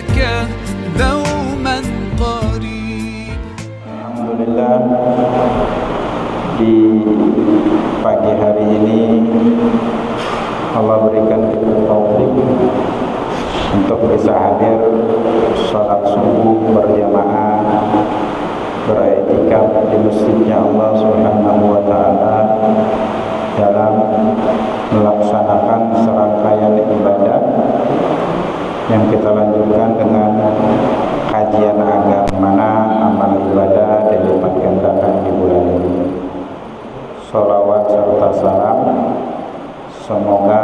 لك دوما قريب. Alhamdulillah, di pagi hari ini Allah berikan kita taufik untuk bisa hadir sholat subuh berjamaah, beriktikaf di masjidnya Allah Subhanahu wa Ta'ala dalam melaksanakan serangkaian ibadah yang kita lanjutkan dengan kajian agama, amal ibadah dilipat gandakan di bulan ini. Sholawat serta salam semoga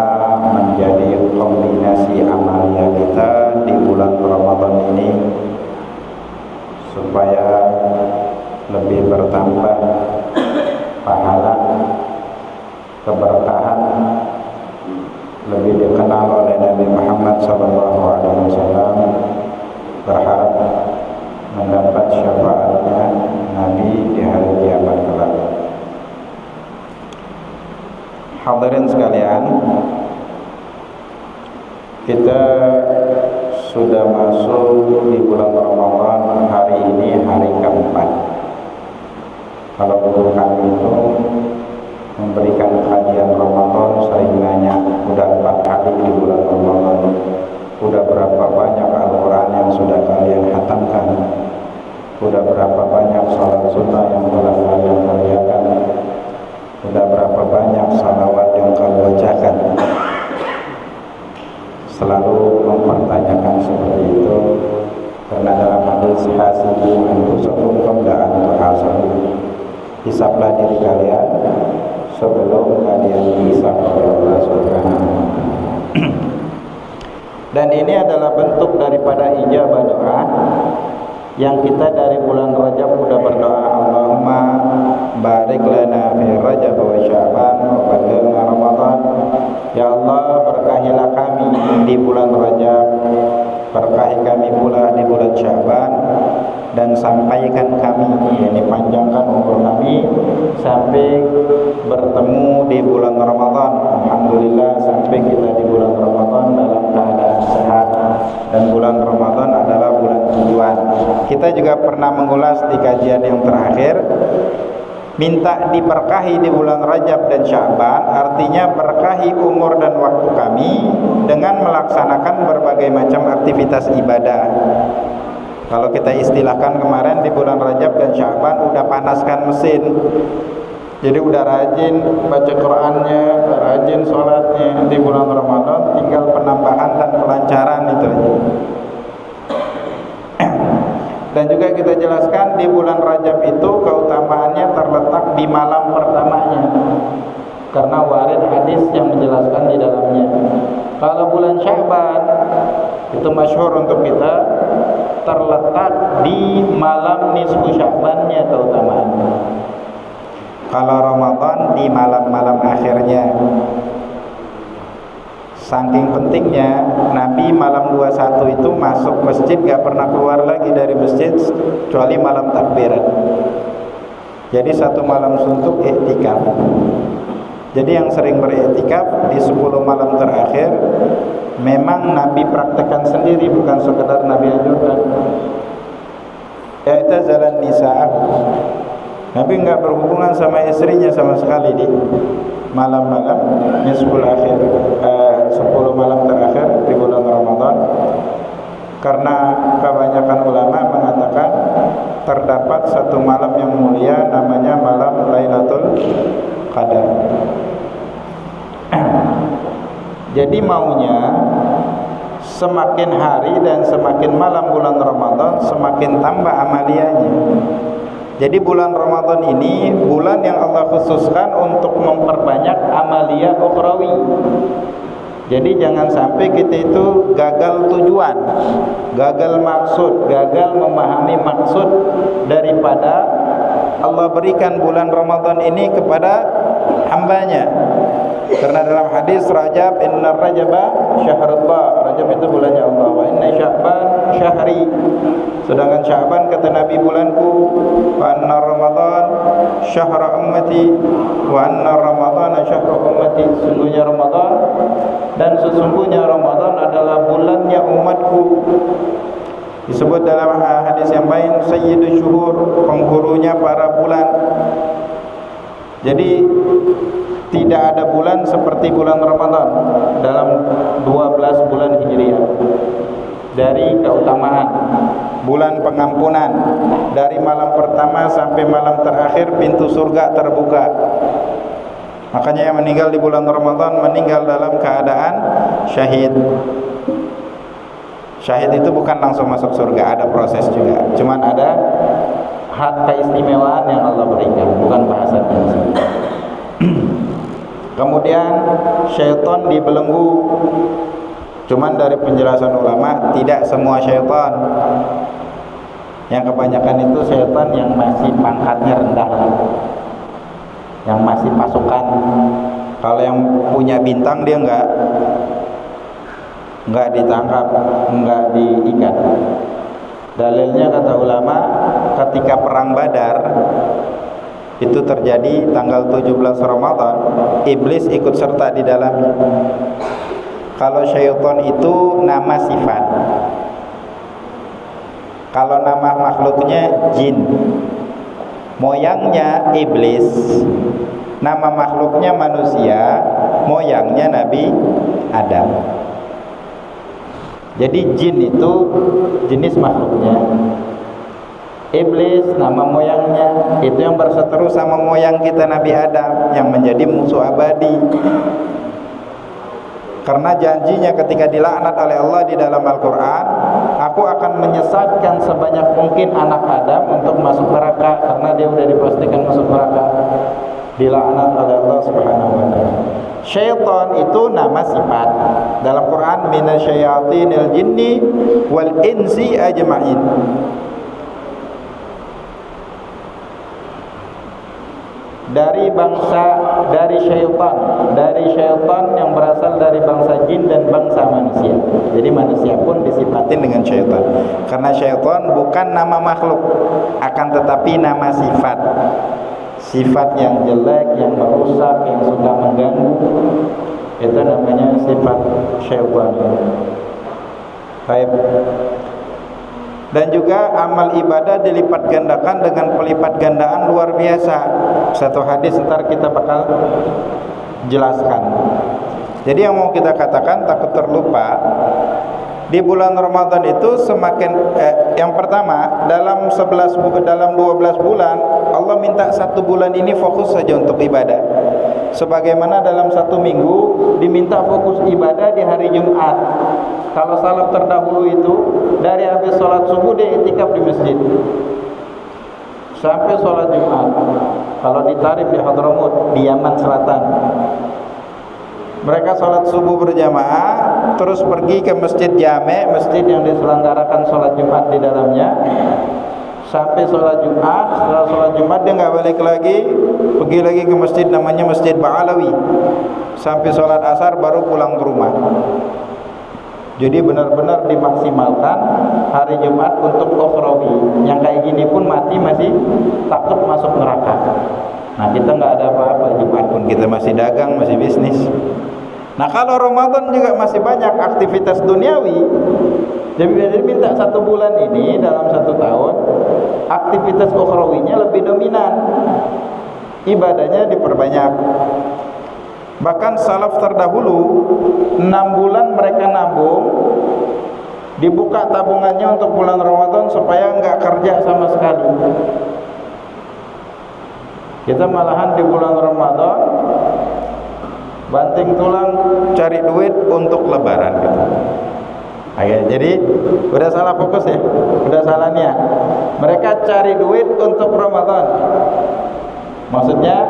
menjadi kombinasi amalia kita di bulan Ramadan ini supaya lebih bertambah pahala, keberkahan, lebih dikenal oleh Nabi Muhammad SAW, berharap mendapat syafaatnya Nabi di hari kiamat kelak. Hadirin sekalian, kita sudah masuk di bulan Ramadan. Hari ini hari keempat. Kalau guru kami itu memberikan kajian Ramadan sering nanya, udah 4 kali di bulan Ramadan, udah berapa banyak Al-Quran yang sudah kalian khatamkan, udah berapa banyak salat sunnah yang telah kalian kerjakan, udah berapa banyak salawat yang kalian bacakan. Selalu mempertanyakan seperti itu, karena dalam hadis hasibu anfusakum qabla an tuhasabu, hisablah diri kalian sebelum kalian dihisab oleh Allah Subhanahu wa Ta'ala. Dan ini adalah bentuk daripada ijabah doa yang kita dari bulan Rajab sudah berdoa, Allahumma barik lana fi Rajab wa Sya'ban wa ballighna Ramadan. Ya Allah, berkahilah kami di bulan Rajab, berkahi kami pula di bulan Sya'ban, dan sampaikan kami, yakni panjangkan umur kami sampai bertemu di bulan Ramadan. Alhamdulillah sampai kita di bulan Ramadan dalam keadaan sehat, dan bulan Ramadan adalah bulan tujuan. Kita juga pernah mengulas di kajian yang terakhir, minta diberkahi di bulan Rajab dan Sya'ban, artinya berkahi umur dan waktu kami dengan melaksanakan berbagai macam aktivitas ibadah. Kalau kita istilahkan kemarin di bulan Rajab dan Sya'ban udah panaskan mesin, jadi udah rajin baca Qur'annya, rajin sholatnya. Di bulan Ramadan tinggal penambahan dan pelancaran itu aja. Dan juga kita jelaskan di bulan Rajab itu keutamaannya terletak di malam pertamanya, karena warid hadis yang menjelaskan di dalamnya. Kalau bulan Sya'ban itu masyhur untuk kita, terletak di malam nisfu Sya'bannya keutamaannya. Kalau Ramadan di malam-malam akhirnya. Saking pentingnya, Nabi malam 21 itu masuk masjid gak pernah keluar lagi dari masjid kecuali malam takbiran. Jadi satu malam suntuk iktikaf. Jadi yang sering beriktikaf di 10 malam terakhir memang Nabi praktekkan sendiri, bukan sekedar Nabi anjurkan. I'tazalan nisaa. Nabi enggak berhubungan sama istrinya sama sekali di malam-malam nisful akhir, 10 malam terakhir di bulan Ramadan, karena kebanyakan ulama mengatakan terdapat satu malam yang mulia namanya malam Lailatul Qadar. Jadi maunya semakin hari dan semakin malam bulan Ramadan semakin tambah amalianya. Jadi bulan Ramadan ini bulan yang Allah khususkan untuk memperbanyak amalia ukhrawi. Jadi jangan sampai kita itu gagal tujuan, gagal maksud, gagal memahami maksud daripada Allah berikan bulan Ramadan ini kepada hambanya. Karena dalam hadis Rajab, inna Rajaba syahrullah, Rajab itu bulannya Allah, wa inna Sya'ban syahri, sedangkan Sya'ban kata Nabi bulanku, wa anna Ramadan syahra ummati, wa anna Ramadan syahra ummati, sesungguhnya Ramadan dan sesungguhnya Ramadan adalah bulannya umatku. Disebut dalam hadis yang lain sayyidus syuhur, penggurunya para bulan. Jadi tidak ada bulan seperti bulan Ramadan dalam 12 bulan Hijriah. Dari keutamaan, bulan pengampunan, dari malam pertama sampai malam terakhir pintu surga terbuka. Makanya yang meninggal di bulan Ramadan meninggal dalam keadaan syahid. Syahid itu bukan langsung masuk surga, ada proses juga. Cuman ada hak keistimewaan yang Allah berikan, bukan bahasan ini. Kemudian syaitan dibelenggu. Cuman dari penjelasan ulama, tidak semua syaitan. Yang kebanyakan itu syaitan yang masih pangkatnya rendah, yang masih pasukan. Kalau yang punya bintang dia enggak ditangkap, enggak diikat. Dalilnya kata ulama, ketika perang Badar itu terjadi tanggal 17 Ramadan, iblis ikut serta di dalamnya. Kalau syaitan itu nama sifat, kalau nama makhluknya jin. Moyangnya iblis, nama makhluknya manusia, moyangnya Nabi Adam. Jadi jin itu jenis makhluknya, iblis nama moyangnya. Itu yang berseteru sama moyang kita Nabi Adam, yang menjadi musuh abadi. Karena janjinya ketika dilaknat oleh Allah di dalam Al-Quran, aku akan menyesatkan sebanyak mungkin anak Adam untuk masuk neraka, karena dia sudah dipastikan masuk neraka, dilaknat oleh Allah Subhanahu wa taala. Syaitan itu nama sifat. Dalam Quran, minasyayatinil jinni wal insi ajma'in. Dari syaitan yang berasal dari bangsa jin dan bangsa manusia. Jadi manusia pun disifatin dengan syaitan. Karena syaitan bukan nama makhluk, akan tetapi nama sifat. Sifat yang jelek, yang merusak, yang suka mengganggu, itu namanya sifat syaitan. Baik. Dan juga amal ibadah dilipat gandakan dengan pelipat gandaan luar biasa. Satu hadis ntar kita bakal jelaskan. Jadi yang mau kita katakan, takut terlupa, di bulan Ramadan itu semakin yang pertama, dalam 12 bulan Allah minta 1 bulan ini fokus saja untuk ibadah. Sebagaimana dalam 1 minggu diminta fokus ibadah di hari Jumat. Kalau salaf terdahulu itu dari habis sholat subuh dia iktikaf di masjid sampai sholat Jumat. Kalau di Tarif di Hadramut di Yaman Selatan, mereka sholat subuh berjamaah, terus pergi ke masjid Jame', masjid yang diselenggarakan sholat Jumat di dalamnya, sampai sholat Jumat. Setelah sholat Jumat dia nggak balik lagi, pergi lagi ke masjid namanya Masjid Ba'alawi, sampai sholat asar baru pulang ke rumah. Jadi benar-benar dimaksimalkan hari Jumat untuk ukhrawi. Yang kayak gini pun mati masih takut masuk neraka. Nah, kita nggak ada apa-apa, Jumat pun kita masih dagang, masih bisnis. Nah, kalau Ramadan juga masih banyak aktivitas duniawi. Jadi minta 1 bulan ini dalam 1 tahun aktivitas ukhrawinya lebih dominan, ibadahnya diperbanyak. Bahkan salaf terdahulu 6 bulan mereka nabung, dibuka tabungannya untuk bulan Ramadan supaya enggak kerja sama sekali. Kita malahan di bulan Ramadan banting tulang cari duit untuk lebaran gitu. Oke, jadi udah salah fokus ya, udah salah niat. Mereka cari duit untuk Ramadan. Maksudnya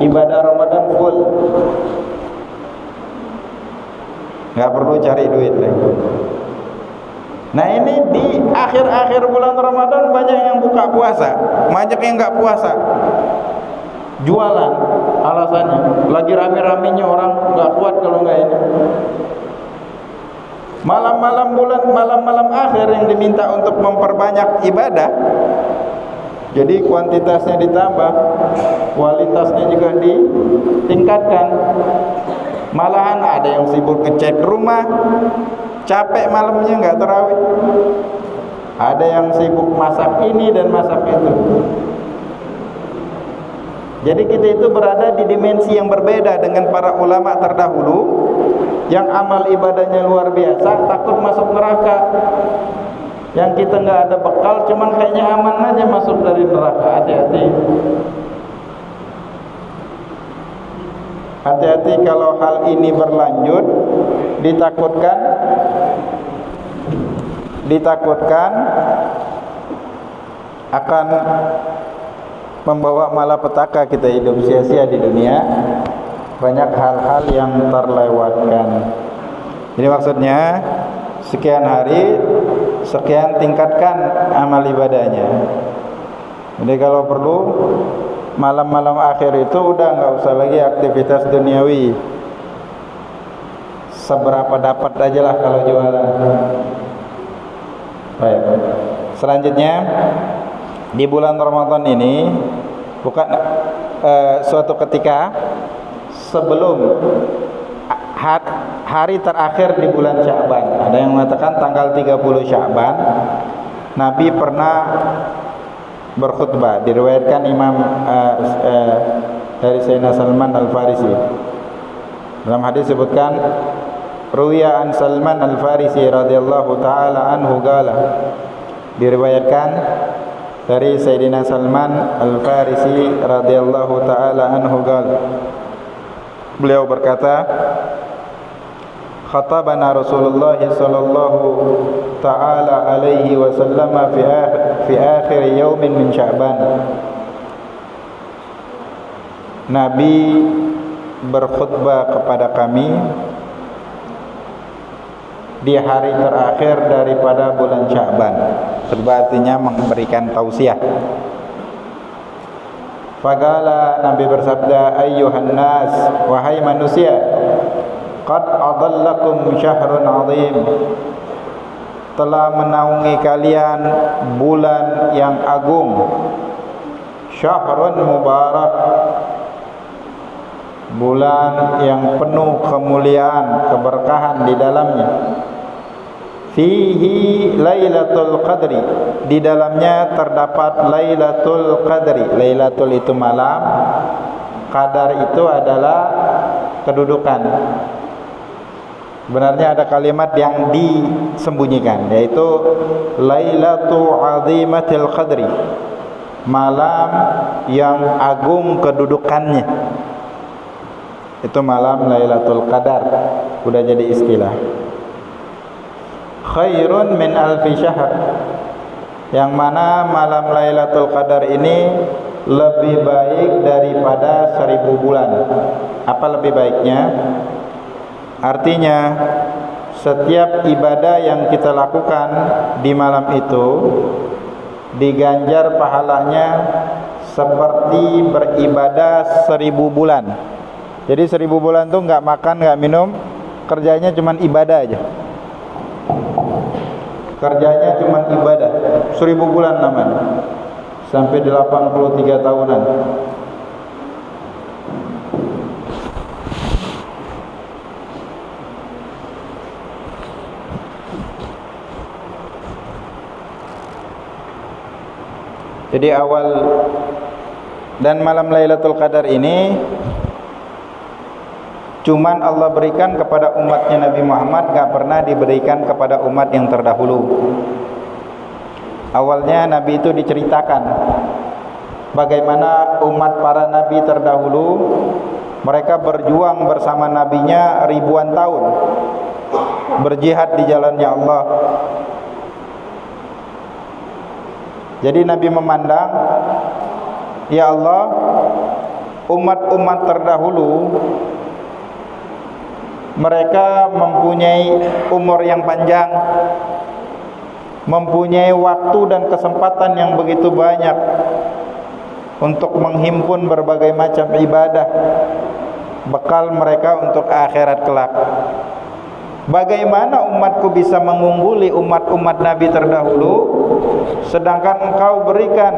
ibadah Ramadan full, nggak perlu cari duit lagi. Nah, ini di akhir-akhir bulan Ramadan banyak yang buka puasa, banyak yang nggak puasa, jualan. Alasannya lagi rame-ramenya orang, nggak kuat kalau nggak ini. Malam-malam akhir yang diminta untuk memperbanyak ibadah. Jadi kuantitasnya ditambah, kualitasnya juga ditingkatkan. Malahan ada yang sibuk ngecat rumah, capek malamnya nggak tarawih. Ada yang sibuk masak ini dan masak itu. Jadi kita itu berada di dimensi yang berbeda dengan para ulama terdahulu yang amal ibadahnya luar biasa, takut masuk neraka. Yang kita nggak ada bekal, cuman kayaknya aman aja masuk dari neraka. Hati-hati. Hati-hati kalau hal ini berlanjut, ditakutkan akan membawa malapetaka kita hidup sia-sia di dunia. Banyak hal-hal yang terlewatkan. Jadi maksudnya sekian hari, sekian tingkatkan amal ibadahnya. Jadi kalau perlu malam-malam akhir itu udah nggak usah lagi aktivitas duniawi. Seberapa dapat aja lah kalau jualan. Baik. Selanjutnya di bulan Ramadan ini bukan suatu ketika sebelum hari terakhir di bulan Sya'ban. Ada yang mengatakan tanggal 30 Sya'ban Nabi pernah berkhutbah. Diriwayatkan Imam dari Sayyidina Salman Al-Farisi. Dalam hadis disebutkan Ruwiya an Salman Al-Farisi radhiyallahu taala anhu qala. Diriwayatkan dari Sayyidina Salman Al-Farisi radhiyallahu taala anhu qala. Beliau berkata, khatabana Rasulullah sallallahu taala alaihi wasallam fi akhir yaumin min Sya'ban. Nabi berkhutbah kepada kami di hari terakhir daripada bulan Sya'ban. Khutbah artinya memberikan tausiah. Faqala, Nabi bersabda, ayyuhan nas, wahai manusia, qad adallakum syahrun azim, telah menaungi kalian bulan yang agung, syahrun mubarak, bulan yang penuh kemuliaan, keberkahan di dalamnya. Fihi Lailatul Qadri, di dalamnya terdapat Lailatul Qadri. Lailatul itu malam, Qadar itu adalah kedudukan. Sebenarnya ada kalimat yang disembunyikan, yaitu Lailatul Azimatil Qadri, malam yang agung kedudukannya. Itu malam Lailatul Qadar, sudah jadi istilah. Khairun min alfi syahr, yang mana malam Lailatul Qadar ini lebih baik daripada 1000 bulan. Apa lebih baiknya? Artinya setiap ibadah yang kita lakukan di malam itu diganjar pahalanya seperti beribadah 1000 bulan. Jadi 1000 bulan tuh nggak makan, nggak minum, kerjanya cuman ibadah aja. Kerjanya cuma ibadah. 1000 bulan namanya. Sampai 83 tahunan. Jadi awal dan malam Lailatul Qadar ini cuman Allah berikan kepada umatnya Nabi Muhammad, gak pernah diberikan kepada umat yang terdahulu. Awalnya Nabi itu diceritakan bagaimana umat para Nabi terdahulu, mereka berjuang bersama Nabinya ribuan tahun, berjihad di jalannya Allah. Jadi Nabi memandang, ya Allah, umat-umat terdahulu mereka mempunyai umur yang panjang, mempunyai waktu dan kesempatan yang begitu banyak untuk menghimpun berbagai macam ibadah, bekal mereka untuk akhirat kelak. Bagaimana umatku bisa mengungguli umat-umat Nabi terdahulu, sedangkan engkau berikan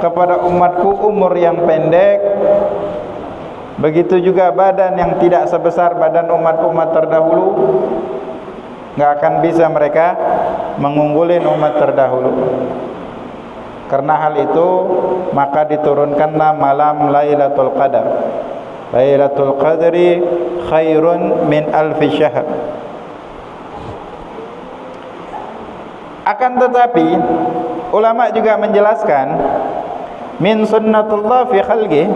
kepada umatku umur yang pendek, begitu juga badan yang tidak sebesar badan umat-umat terdahulu. nggak akan bisa mereka mengunggulin umat terdahulu. Karena hal itu maka diturunkanlah malam Lailatul Qadar. Lailatul Qadri khairun min alfi syahr. Akan tetapi ulama juga menjelaskan min sunnatullah fi khalqi,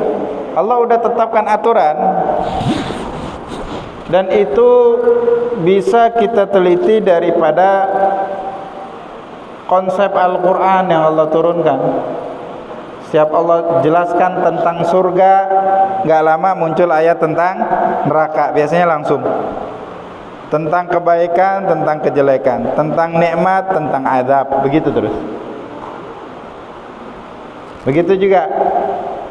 Allah udah tetapkan aturan dan itu bisa kita teliti daripada konsep Al-Quran yang Allah turunkan. Setiap Allah jelaskan tentang surga, gak lama muncul ayat tentang neraka, biasanya langsung. Tentang kebaikan, tentang kejelekan, tentang nikmat, tentang azab, begitu terus. Begitu juga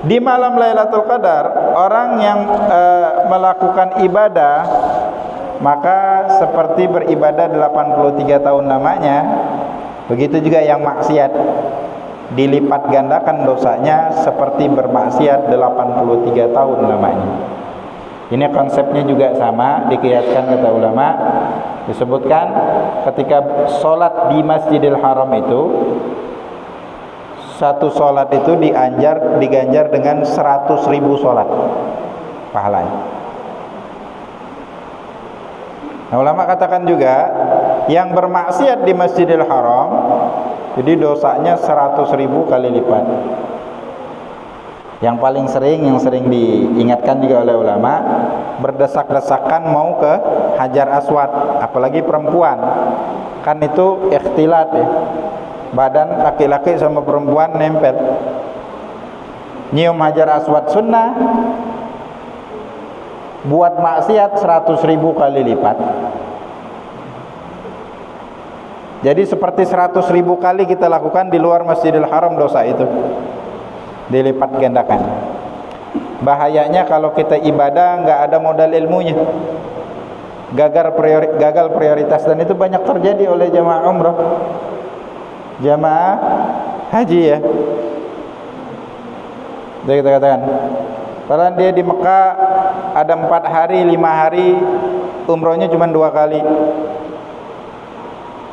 di malam Lailatul Qadar, orang yang melakukan ibadah maka seperti beribadah 83 tahun lamanya. Begitu juga yang maksiat, dilipat gandakan dosanya seperti bermaksiat 83 tahun lamanya. Ini konsepnya juga sama, dikiaskan kata ulama. Disebutkan ketika sholat di Masjidil Haram itu, satu sholat itu diganjar dengan 100.000 sholat pahalanya. Nah, ulama katakan juga yang bermaksiat di Masjidil Haram, jadi dosanya 100.000 kali lipat. Yang paling sering, yang sering diingatkan juga oleh ulama, berdesak-desakan mau ke Hajar Aswad, apalagi perempuan, kan itu ikhtilat ya, badan laki-laki sama perempuan nempel. Nyium Hajar Aswad sunnah, buat maksiat 100.000 kali lipat. Jadi seperti 100.000 kali kita lakukan di luar Masjidil Haram dosa itu, dilipat gandakan. Bahayanya kalau kita ibadah nggak ada modal ilmunya, gagal prioritas, dan itu banyak terjadi oleh jamaah umrah, jamaah haji ya. Jadi kita katakan, padahal dia di Mekah ada 4 hari, 5 hari, umrohnya cuma 2 kali.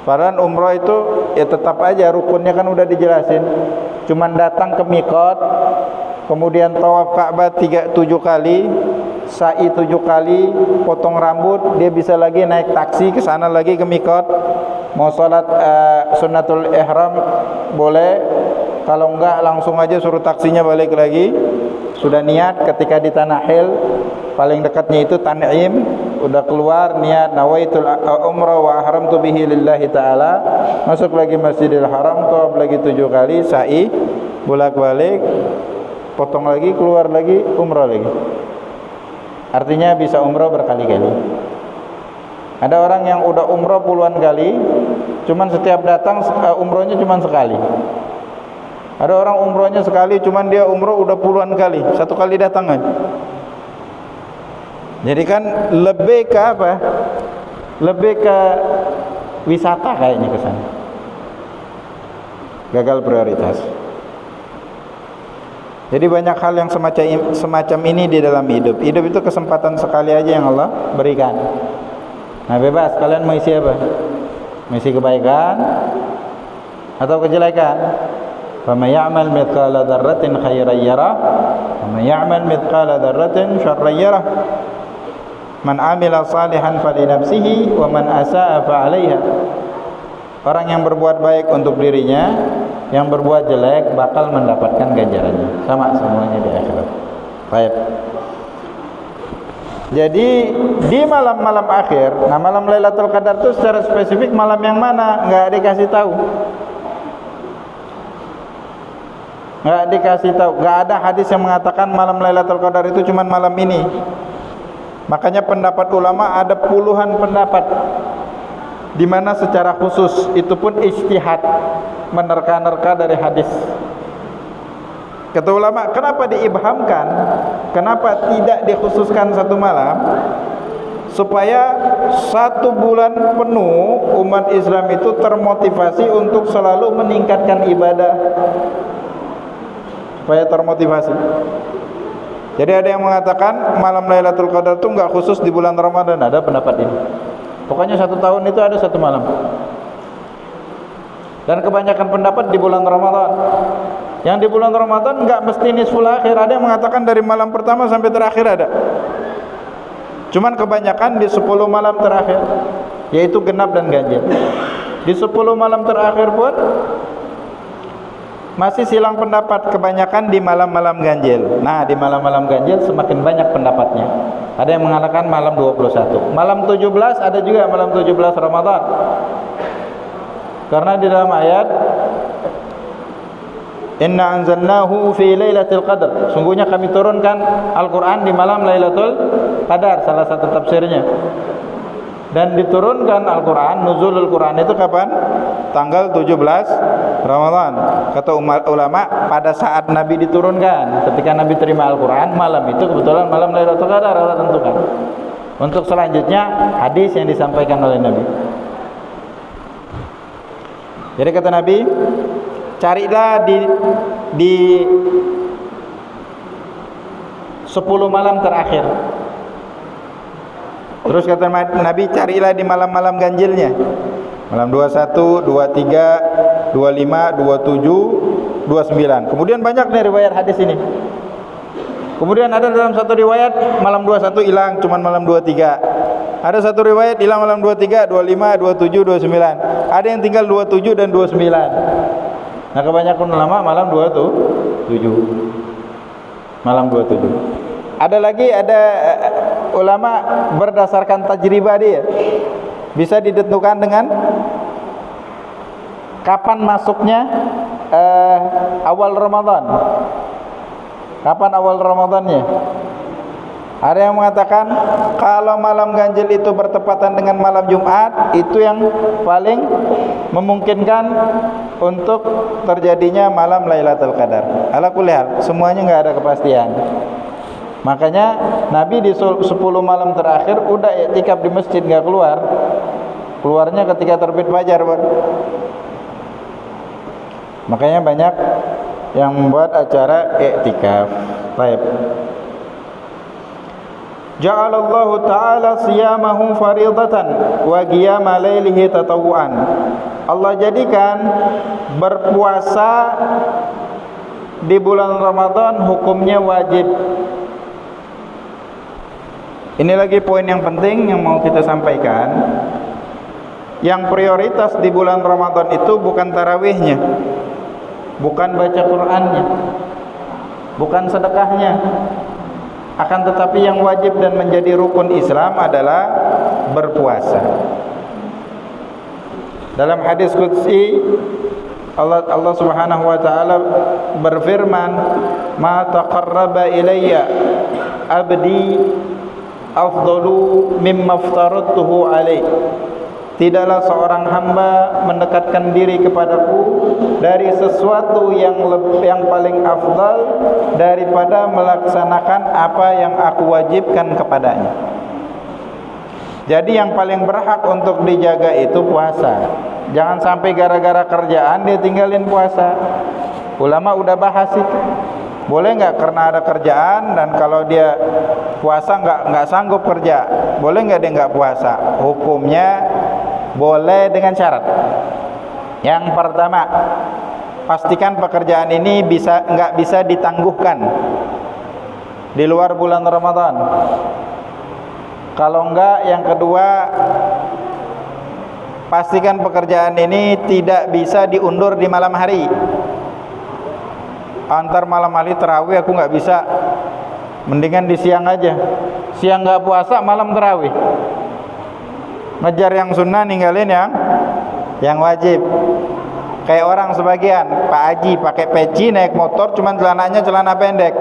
Padahal umroh itu ya tetap aja rukunnya kan udah dijelasin. Cuman datang ke mikot, kemudian tawaf Ka'bah 7 kali, sa'i 7 kali, potong rambut, dia bisa lagi naik taksi ke sana lagi ke mikot. Mau sholat sunnatul ihram boleh, kalau enggak langsung aja suruh taksinya balik lagi. Sudah niat ketika di tanah hil, paling dekatnya itu Tan'im, udah keluar niat nawaitul umrah wa ahramtu bihi lillahi ta'ala, masuk lagi Masjidil Haram, tawaf lagi 7 kali, sa'i bolak-balik, potong lagi, keluar lagi, umrah lagi. Artinya bisa umrah berkali-kali. Ada orang yang udah umrah puluhan kali, cuman setiap datang umrahnya cuman sekali. Ada orang umrohnya sekali, cuman dia umroh udah puluhan kali, 1 kali datang aja. Jadi kan lebih ke apa? Lebih ke wisata kayaknya ke sana. Gagal prioritas. Jadi banyak hal yang semacam ini di dalam hidup. Hidup itu kesempatan sekali aja yang Allah berikan. Nah, bebas kalian mau isi apa? Mengisi kebaikan atau kejelekan? فَمَنْ يَعْمَلْ مِثْقَالَ ذَرَّةٍ خَيْرًا يَرَهُ وَمَنْ يَعْمَلْ مِثْقَالَ ذَرَّةٍ شَرًّا يَرَهُ مَنْ عَمِلَ صَالِحًا فَلِنَفْسِهِ وَمَنْ أَسَاءَ فَعَلَيْهَا. Orang yang berbuat baik untuk dirinya, yang berbuat jelek bakal mendapatkan ganjarannya. Sama semuanya di akhirat. Baik. Jadi di malam-malam akhir, nah malam Lailatul Qadar itu secara spesifik malam yang mana nggak dikasih tahu. Nggak dikasih tahu, nggak ada hadis yang mengatakan malam Lailatul Qadar itu cuma malam ini. Makanya pendapat ulama ada puluhan pendapat, di mana secara khusus itu pun ijtihad, menerka-nerka dari hadis. Kata ulama, kenapa diibhamkan? Kenapa tidak dikhususkan satu malam? Supaya 1 bulan penuh umat Islam itu termotivasi untuk selalu meningkatkan ibadah. Supaya termotivasi. Jadi ada yang mengatakan malam Lailatul Qadar itu enggak khusus di bulan Ramadan, ada pendapat ini. Pokoknya 1 tahun itu ada 1 malam. Dan kebanyakan pendapat di bulan Ramadan. Yang di bulan Ramadan enggak mesti nisful akhir, ada yang mengatakan dari malam pertama sampai terakhir ada. Cuman kebanyakan di 10 malam terakhir, yaitu genap dan ganjil. Di 10 malam terakhir pun masih silang pendapat, kebanyakan di malam-malam ganjil. Nah, di malam-malam ganjil semakin banyak pendapatnya. Ada yang mengatakan malam 21. Malam 17 ada juga malam 17 Ramadan. Karena di dalam ayat Inna anzalnahu fi lailatul qadar. Sungguhnya kami turunkan Al-Qur'an di malam Lailatul Qadar, salah satu tafsirnya. Dan diturunkan Al-Qur'an, nuzulul Qur'an itu kapan? Tanggal 17 Ramadan. Kata ulama, pada saat Nabi diturunkan, ketika Nabi terima Al-Qur'an, malam itu kebetulan malam Lailatul Qadar Allah tentukan. Untuk selanjutnya hadis yang disampaikan oleh Nabi. Jadi kata Nabi, carilah di 10 malam terakhir. Terus kata Nabi, carilah di malam-malam ganjilnya. Malam 21, 23, 25, 27, 29. Kemudian banyak nih riwayat hadis ini. Kemudian ada dalam satu riwayat malam 21 hilang, cuman malam 23. Ada satu riwayat hilang malam 23, 25, 27, 29. Ada yang tinggal 27 dan 29. Nah, kebanyakan ulama malam 27. Malam 27. Ada lagi ulama berdasarkan tajribah dia. Bisa ditentukan dengan kapan masuknya awal Ramadan. Kapan awal Ramadannya? Ada yang mengatakan kalau malam ganjil itu bertepatan dengan malam Jumat, itu yang paling memungkinkan untuk terjadinya malam Lailatul Qadar. Ala kulli hal, semuanya enggak ada kepastian. Makanya Nabi di 10 malam terakhir udah i'tikaf di masjid, enggak keluar. Keluarnya ketika terbit fajar, Makanya banyak yang membuat acara i'tikaf. Baik. Ja'alallahu ta'ala siyamahu faridatan wa qiyama lailihi tatawuan. Allah jadikan berpuasa di bulan Ramadan hukumnya wajib. Ini lagi poin yang penting yang mau kita sampaikan. Yang prioritas di bulan Ramadan itu bukan tarawihnya, bukan baca Qur'annya, bukan sedekahnya. Akan tetapi yang wajib dan menjadi rukun Islam adalah berpuasa. Dalam hadis qudsi Allah Subhanahu wa taala berfirman, "Ma taqarraba ilayya 'abdi afdalu mimma aftaradtuhu alaih." Tidaklah seorang hamba mendekatkan diri kepadaku dari sesuatu yang paling afdal daripada melaksanakan apa yang aku wajibkan kepadanya. Jadi yang paling berhak untuk dijaga itu puasa. Jangan sampai gara-gara kerjaan dia tinggalin puasa. Ulama udah bahas itu. Boleh nggak karena ada kerjaan dan kalau dia puasa nggak sanggup kerja, boleh nggak dia nggak puasa? Hukumnya boleh dengan syarat. Yang pertama, pastikan pekerjaan ini nggak bisa ditangguhkan di luar bulan Ramadan. Kalau enggak, yang kedua, pastikan pekerjaan ini tidak bisa diundur di malam hari. Antar malam hari terawih aku nggak bisa, mendingan di siang aja. Siang nggak puasa, malam terawih. Ngejar yang sunnah, ninggalin yang wajib. Kayak orang sebagian, Pak Haji pakai peci naik motor, cuman celananya celana pendek,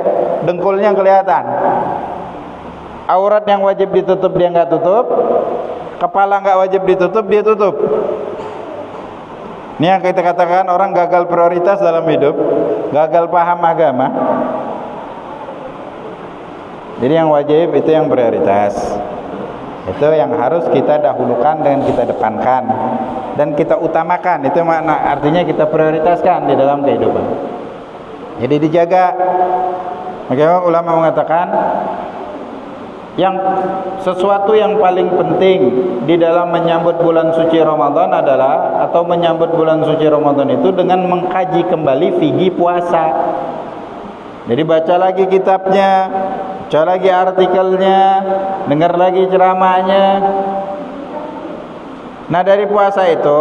dengkulnya kelihatan. Aurat yang wajib ditutup dia nggak tutup, kepala nggak wajib ditutup dia tutup. Ini yang kita katakan orang gagal prioritas dalam hidup, gagal paham agama. Jadi yang wajib itu yang prioritas, itu yang harus kita dahulukan dan kita depankan dan kita utamakan. Itu makna artinya kita prioritaskan di dalam kehidupan. Jadi dijaga. Maka ulama mengatakan Yang sesuatu yang paling penting di dalam menyambut bulan suci Ramadan adalah, atau menyambut bulan suci Ramadan itu dengan mengkaji kembali fikih puasa. Jadi baca lagi kitabnya, baca lagi artikelnya, dengar lagi ceramahnya. Nah, dari puasa itu,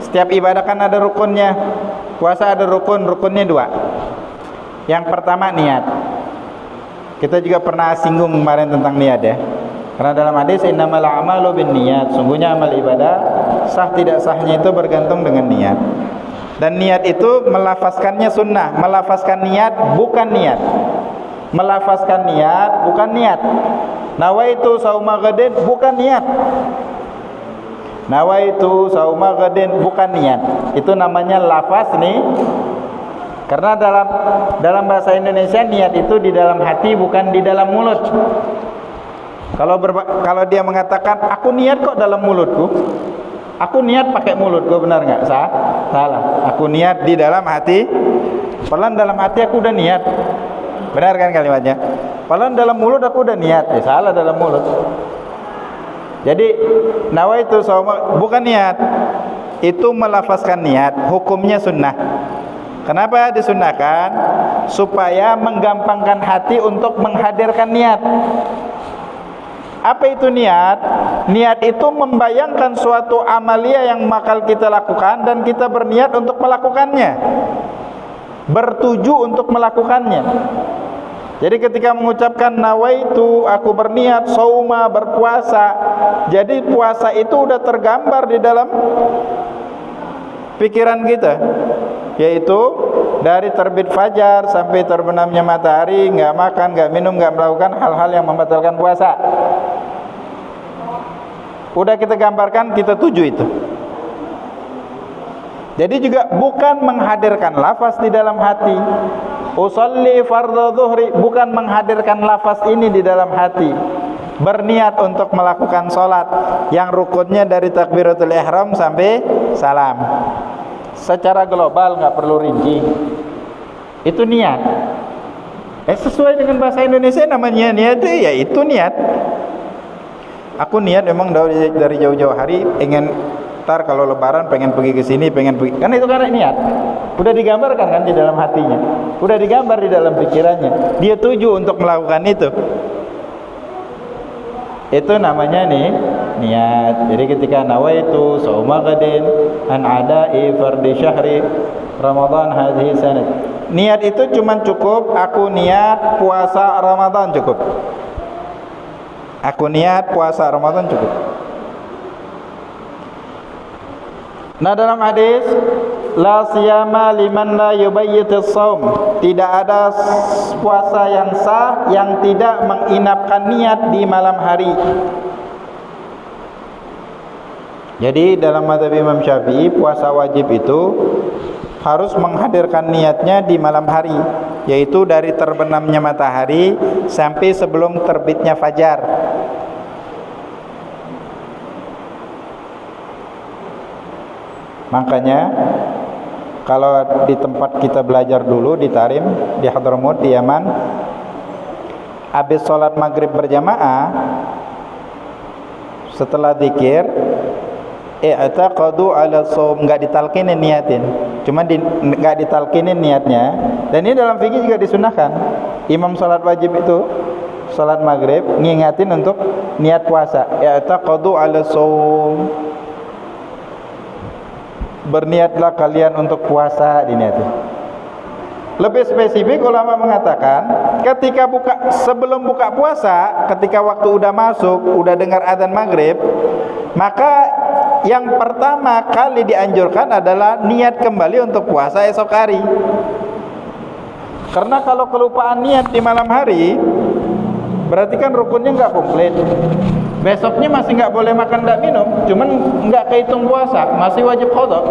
setiap ibadah kan ada rukunnya. Puasa ada rukunnya 2. Yang pertama niat. Kita juga pernah singgung kemarin tentang niat ya. Karena dalam hadis innamal a'malu binniyat, sungguhnya amal ibadah sah tidak sahnya itu bergantung dengan niat. Dan niat itu melafazkannya sunnah, melafazkan niat bukan niat. Melafazkan niat bukan niat. Nawaitu sauma ghadin bukan niat. Nawaitu sauma ghadin bukan niat. Itu namanya lafaz nih. Karena dalam bahasa Indonesia niat itu di dalam hati bukan di dalam mulut. Kalau dia mengatakan aku niat kok dalam mulutku, aku niat pakai mulutku, benar nggak? Salah. Aku niat di dalam hati. Padahal dalam hati aku udah niat. Benar kan kalimatnya? Padahal dalam mulut aku udah niat. Salah dalam mulut. Jadi nawaitu sauma bukan niat. Itu melafazkan niat, hukumnya sunnah. Kenapa disunnahkan? Supaya menggampangkan hati untuk menghadirkan niat. Apa itu niat? Niat itu membayangkan suatu amalia yang bakal kita lakukan dan kita berniat untuk melakukannya, bertuju untuk melakukannya. Jadi ketika mengucapkan nawaitu, aku berniat sauma, berpuasa, jadi puasa itu udah tergambar di dalam pikiran kita, yaitu dari terbit fajar sampai terbenamnya matahari, nggak makan, nggak minum, nggak melakukan hal-hal yang membatalkan puasa. Udah kita gambarkan, kita tuju itu. Jadi juga bukan menghadirkan lafaz di dalam hati. Usolli fardhu dhuhri, bukan menghadirkan lafaz ini di dalam hati. Berniat untuk melakukan sholat yang rukunnya dari takbiratul ihram sampai salam. Secara global, nggak perlu rinci. Itu niat. Sesuai dengan bahasa Indonesia namanya niat, ya itu niat. Aku niat memang dari jauh-jauh hari pengen, ntar kalau lebaran pengen pergi ke sini, pengen pergi. Kan itu karena niat. Udah digambarkan kan di dalam hatinya. Udah digambar di dalam pikirannya. Dia tuju untuk melakukan itu. Itu namanya nih niat. Jadi ketika nawaitu sauma ghadin an ada'i fardhi syahri Ramadan hadhihi sanad. Niat itu cuma cukup, aku niat puasa Ramadan cukup. Aku niat puasa Ramadan cukup. Nah, dalam hadis la siyama liman la yubayyitis shaum, tidak ada puasa yang sah yang tidak menginapkan niat di malam hari. Jadi dalam mazhab Imam Syafi'i, puasa wajib itu harus menghadirkan niatnya di malam hari, yaitu dari terbenamnya matahari sampai sebelum terbitnya fajar. Makanya kalau di tempat kita belajar dulu di Tarim, di Hadramaut, di Yaman, habis sholat maghrib berjamaah, setelah zikir, i'taqadu ala shaum, enggak ditalkinin niatin, cuma enggak ditalkinin niatnya. Dan ini dalam fikih juga disunahkan. Imam sholat wajib itu sholat maghrib ngingatin untuk niat puasa, i'taqadu ala shaum, berniatlah kalian untuk puasa, diniati. Lebih spesifik ulama mengatakan ketika sebelum buka puasa, ketika waktu udah masuk, udah dengar adzan maghrib, maka yang pertama kali dianjurkan adalah niat kembali untuk puasa esok hari. Karena kalau kelupaan niat di malam hari, berarti kan rukunnya nggak komplit. Besoknya masih nggak boleh makan, nggak minum, cuman nggak kehitung puasa, masih wajib qadha.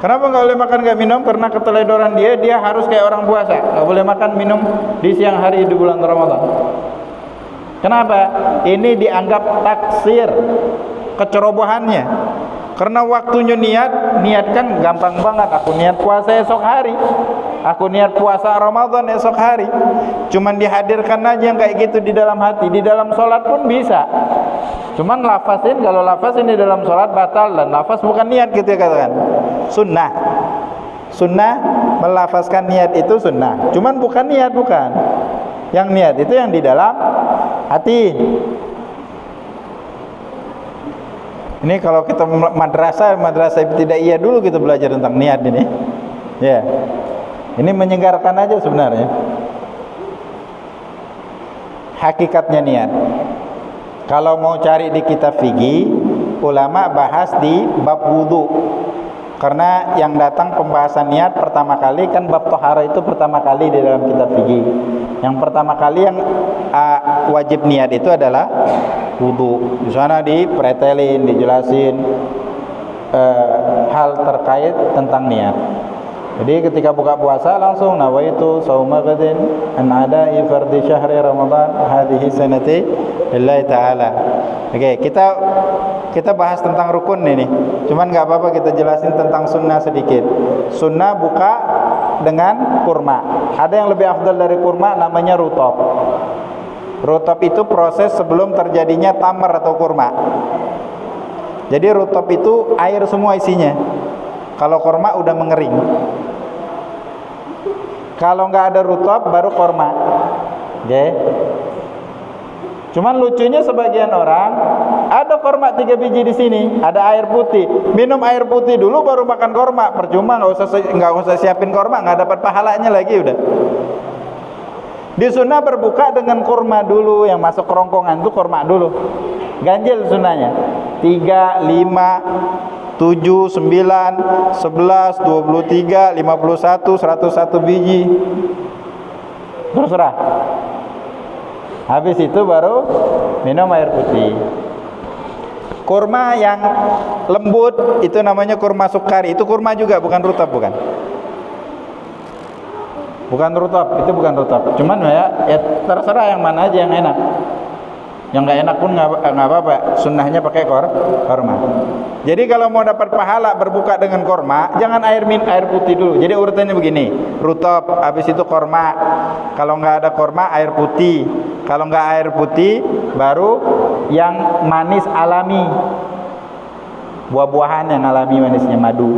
Kenapa nggak boleh makan nggak minum? Karena keteledoran dia harus kayak orang puasa, nggak boleh makan minum di siang hari di bulan Ramadan. Kenapa? Ini dianggap taksir, kecerobohannya. Karena waktunya niat kan gampang banget. Aku niat puasa esok hari, aku niat puasa Ramadan esok hari. Cuman dihadirkan aja yang kayak gitu di dalam hati. Di dalam sholat pun bisa. Cuman lafasin, kalau lafasin di dalam sholat batal, dan lafaz bukan niat gitu ya katakan. Sunnah melafazkan niat itu sunnah. Cuman bukan niat, bukan. Yang niat itu yang di dalam hati. Ini kalau kita madrasah ibtidaiyah dulu kita belajar tentang niat ini. Ya. Ini menyegarkan aja sebenarnya. Hakikatnya niat. Kalau mau cari di kitab fikih, ulama bahas di bab wudu. Karena yang datang pembahasan niat pertama kali kan bab tohara itu pertama kali di dalam kitab fikih. Yang pertama kali yang wajib niat itu adalah wudu. Di sana dipretelin, dijelasin hal terkait tentang niat. Jadi ketika buka puasa langsung nawaitu shauma ghadin an ada'i fardhi syahri ramadan hadhihi sanati lillahi ta'ala. Oke, kita bahas tentang rukun ini. Cuman enggak apa-apa kita jelasin tentang sunnah sedikit. Sunnah buka dengan kurma. Ada yang lebih afdal dari kurma, namanya rutab. Rutab itu proses sebelum terjadinya tamar atau kurma. Jadi rutab itu air semua isinya. Kalau kurma udah mengering. Kalau nggak ada rutab baru kurma. Oke. Cuman lucunya sebagian orang ada kurma 3 biji di sini, ada air putih. Minum air putih dulu baru makan kurma. Percuma, nggak usah siapin kurma, nggak dapat pahalanya lagi udah. Di sunnah berbuka dengan kurma dulu, yang masuk kerongkongan itu kurma dulu. Ganjil sunnahnya 3, 5, 7, 9, 11, 23, 51, 101 biji. Terserah. Habis itu baru minum air putih. Kurma yang lembut itu namanya kurma sukari. Itu kurma juga, bukan rutab, bukan. Bukan rutab, itu bukan rutab. Cuman ya terserah yang mana aja yang enak. Yang nggak enak pun nggak apa-apa. Sunnahnya pakai kurma. Jadi kalau mau dapat pahala berbuka dengan kurma, jangan air putih dulu. Jadi urutannya begini: rutab, habis itu kurma. Kalau nggak ada kurma, air putih. Kalau nggak air putih, baru yang manis alami, buah-buahan yang alami manisnya, madu.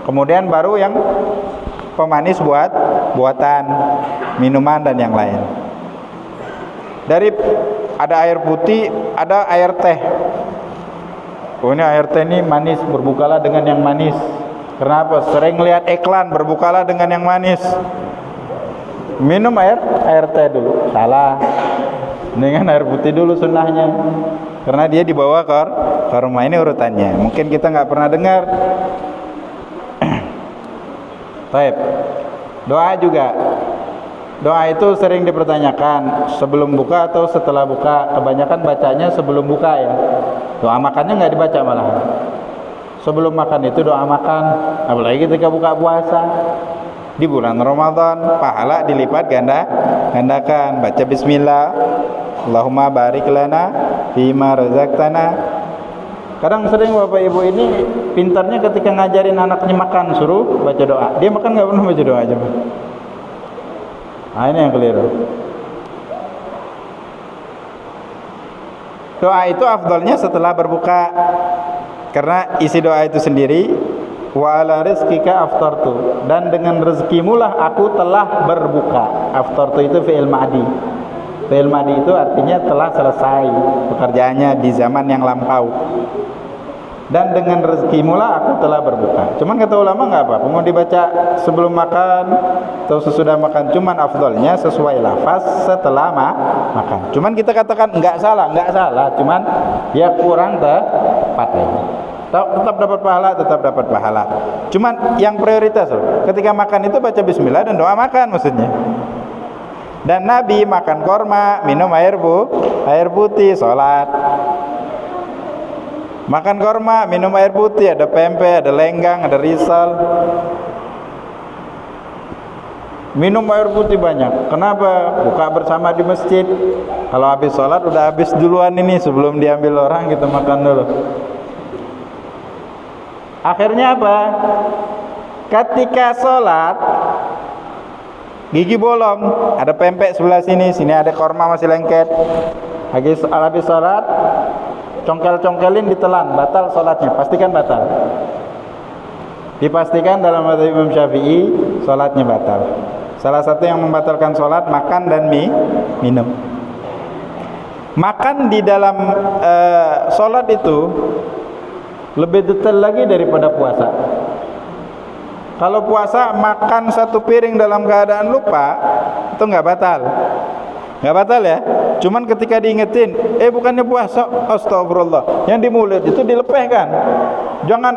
Kemudian baru yang pemanis buatan minuman dan yang lain. Dari ada air putih, ada air teh. Oh, ini air teh ini manis, berbukalah dengan yang manis. Kenapa? Sering lihat iklan berbukalah dengan yang manis. Minum air teh dulu. Salah. Dengan air putih dulu sunnahnya. Karena dia dibawa ke rumah. Ini urutannya. Mungkin kita nggak pernah dengar. Baik. Doa juga. Doa itu sering dipertanyakan sebelum buka atau setelah buka. Kebanyakan bacanya sebelum buka ya. Doa makannya nggak dibaca malah. Sebelum makan itu doa makan. Apalagi ketika buka puasa. Di bulan Ramadan pahala dilipat gandakan. Baca bismillah, Allahumma barik lana fima razaqtana. Kadang sering bapak ibu ini pintarnya ketika ngajarin anaknya makan suruh baca doa. Dia makan nggak pernah baca doa aja. Nah, ini yang keliru. Doa itu afdalnya setelah berbuka. Karena isi doa itu sendiri, wa ala rizqika aftartu, dan dengan rezekimulah aku telah berbuka. Aftartu itu fi'il ma'di. Fi'il ma'di itu artinya telah selesai pekerjaannya di zaman yang lampau. Dan dengan rezekimulah aku telah berbuka. Cuman kata ulama nggak apa-apa mau dibaca sebelum makan atau sesudah makan. Cuman afdalnya sesuai lafaz setelah makan. Cuman kita katakan nggak salah. Cuman ya kurang tepat lagi. Tetap dapat pahala. Cuman yang prioritas loh. Ketika makan itu baca bismillah dan doa makan maksudnya. Dan Nabi makan korma, minum air putih, sholat. Makan korma, minum air putih, ada pempek, ada lenggang, ada risal. Minum air putih banyak. Kenapa? Buka bersama di masjid. Kalau habis sholat udah habis duluan ini, sebelum diambil orang kita makan dulu. Akhirnya apa? Ketika sholat gigi bolong, ada pempek sebelah sini, sini ada korma masih lengket. Habis sholat, congkel-congkelin ditelan, batal sholatnya, pastikan batal. Dipastikan dalam mazhab Imam Syafi'i sholatnya batal. Salah satu yang membatalkan sholat makan dan minum. Makan di dalam sholat itu lebih detail lagi daripada puasa. Kalau puasa makan satu piring dalam keadaan lupa itu nggak batal, ya. Cuman ketika diingetin, bukannya puasa, astagfirullah, yang di mulut itu dilepehkan. Jangan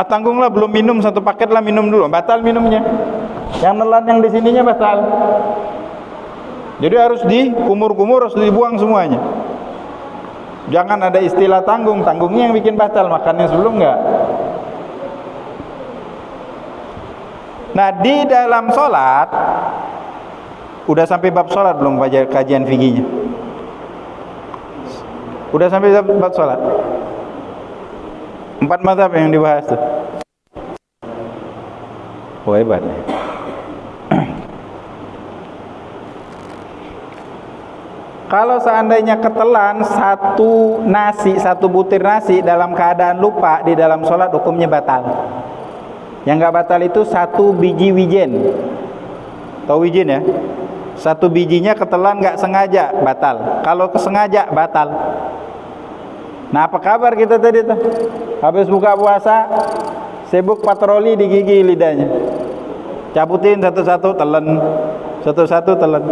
tanggunglah, belum minum satu paket lah, minum dulu, batal minumnya. Yang nelan yang di sininya batal. Jadi harus dikumur-kumur, harus dibuang semuanya. Jangan ada istilah tanggung, tanggungnya yang bikin batal, makannya sebelum enggak. Nah, di dalam sholat udah sampai bab sholat belum kajian fikihnya? Udah sampai bab sholat. 4 mazhab yang dibahas tuh. Oh, hebat. Kalau seandainya ketelan satu butir nasi dalam keadaan lupa di dalam sholat, hukumnya batal. Yang nggak batal itu 1 biji wijen. Tahu wijen ya? 1 bijinya ketelan nggak sengaja, batal. Kalau kesengaja, batal. Nah, apa kabar kita tadi tuh? Habis buka puasa, sibuk patroli di gigi lidahnya. Cabutin satu-satu, telan. Satu-satu, telan.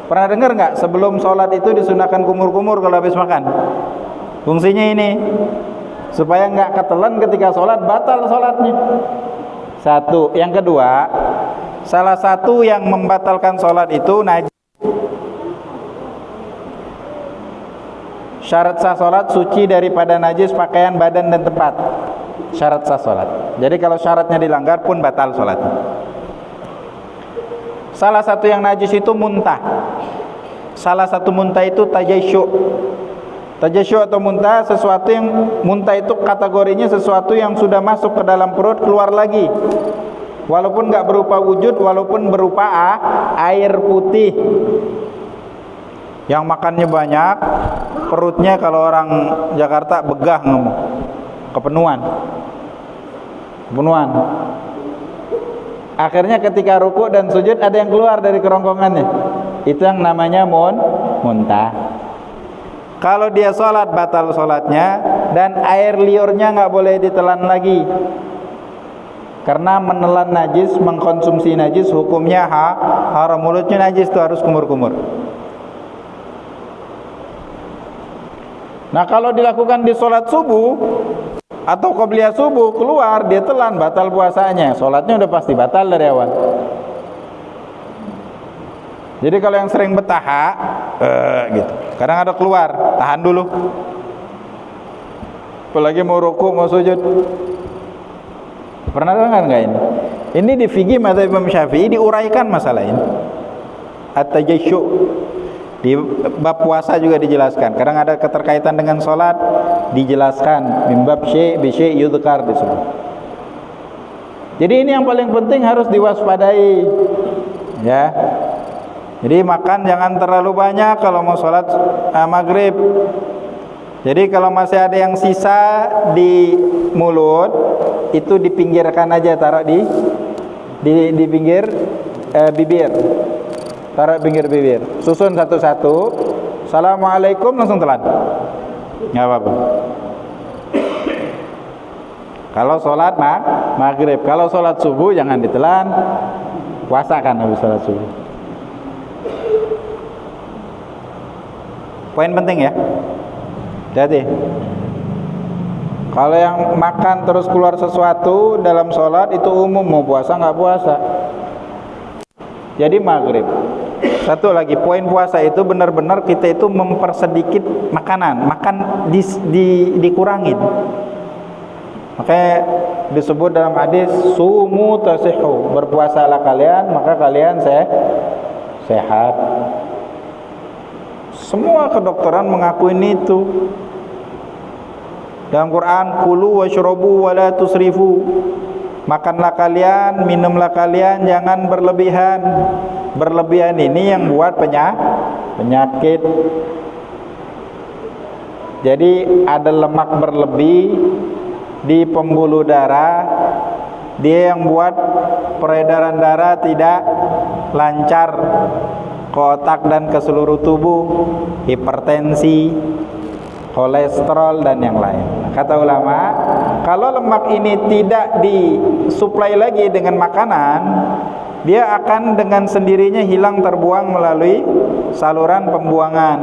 Pernah dengar nggak sebelum sholat itu disunahkan kumur-kumur kalau habis makan? Fungsinya ini supaya nggak ketelan ketika sholat, batal sholatnya. Satu. Yang kedua, salah satu yang membatalkan sholat itu najis. Syarat sah sholat suci daripada najis pakaian, badan dan tempat. Syarat sah sholat. Jadi kalau syaratnya dilanggar pun batal sholatnya. Salah satu yang najis itu muntah. Salah satu muntah itu tajasyu. Tajasyu atau muntah, sesuatu yang muntah itu kategorinya sesuatu yang sudah masuk ke dalam perut, keluar lagi. Walaupun nggak berupa wujud, walaupun berupa air putih. Yang makannya banyak, perutnya kalau orang Jakarta begah ngomong. Kepenuhan. Akhirnya ketika ruku dan sujud ada yang keluar dari kerongkongannya. Itu yang namanya muntah. Kalau dia sholat, batal sholatnya. Dan air liurnya nggak boleh ditelan lagi. Karena menelan najis, mengkonsumsi najis, hukumnya haram. Mulutnya najis itu harus kumur-kumur. Nah, kalau dilakukan di sholat subuh atau qobliyah subuh, keluar dia telan, batal puasanya. Sholatnya udah pasti batal dari awal. Jadi kalau yang sering betaha gitu, kadang ada keluar, tahan dulu. Apalagi mau ruku, mau sujud. Pernah dengar nggak ini? Ini di fikih mazhab Imam Syafi'i diuraikan masalah ini. At-tajasyu. Di bab puasa juga dijelaskan. Kadang ada keterkaitan dengan sholat, dijelaskan. Min bab syai' bi syai' yudhkar disebut. Jadi ini yang paling penting harus diwaspadai. Ya. Jadi makan jangan terlalu banyak kalau mau sholat maghrib. Jadi kalau masih ada yang sisa di mulut, itu dipinggirkan aja, taruh di pinggir bibir. Taruh pinggir bibir. Susun satu-satu. Assalamualaikum, langsung telan. Nggak apa-apa. Kalau sholat maghrib, kalau sholat subuh jangan ditelan. Puasa kan habis sholat subuh. Poin penting ya. Jadi kalau yang makan terus keluar sesuatu dalam sholat itu umum, mau puasa nggak puasa. Jadi maghrib. Satu lagi, poin puasa itu benar-benar kita itu mempersedikit makanan, makan dikurangin. Makanya disebut dalam hadis sumu tasihhu, berpuasalah kalian maka kalian sehat. Semua kedokteran mengakuin itu. Dalam Quran, kulu washrabu wala tusrifu. Makanlah kalian, minumlah kalian, jangan berlebihan. Berlebihan ini yang buat penyakit. Jadi ada lemak berlebih di pembuluh darah, dia yang buat peredaran darah tidak lancar ke otak dan ke seluruh tubuh, hipertensi, kolesterol dan yang lain. Kata ulama, kalau lemak ini tidak disuplai lagi dengan makanan, dia akan dengan sendirinya hilang, terbuang melalui saluran pembuangan.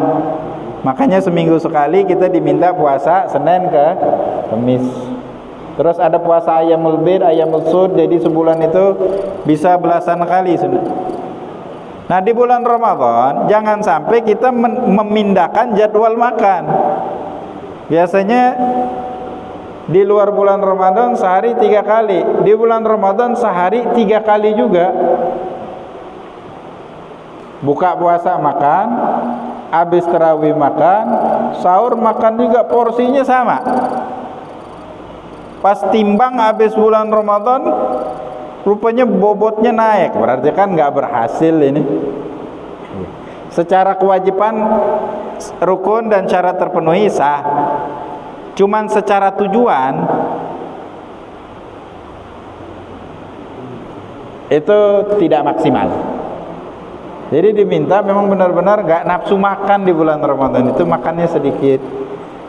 Makanya seminggu sekali kita diminta puasa Senin ke Kamis. Terus ada puasa Ayyamul Bid, Ayyamul Sud, jadi sebulan itu bisa belasan kali. Nah di bulan Ramadan jangan sampai kita memindahkan jadwal makan. Biasanya di luar bulan Ramadan sehari 3 kali, di bulan Ramadan sehari 3 kali juga. Buka puasa makan, habis tarawih makan, sahur makan juga, porsinya sama. Pas timbang habis bulan Ramadan, rupanya bobotnya naik, berarti kan nggak berhasil ini. Secara kewajiban rukun dan syarat terpenuhi sah, cuman secara tujuan itu tidak maksimal. Jadi diminta memang benar-benar nggak nafsu makan di bulan Ramadan, itu makannya sedikit.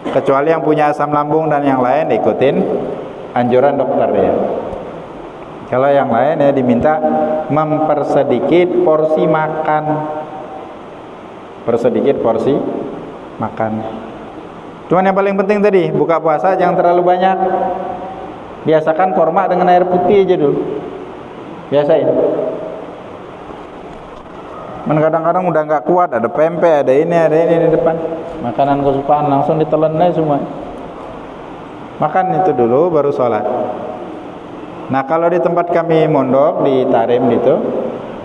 Kecuali yang punya asam lambung dan yang lain ikutin anjuran dokter ya. Kalau yang lain ya diminta mempersedikit porsi makan, persedikit porsi makan. Cuman yang paling penting tadi, buka puasa jangan terlalu banyak. Biasakan korma dengan air putih aja dulu. Biasain. Kadang-kadang udah nggak kuat, ada pempek, ada ini di depan. Makanan kesukaan langsung ditelan aja semua. Makan itu dulu baru sholat. Nah kalau di tempat kami mondok di Tarim gitu,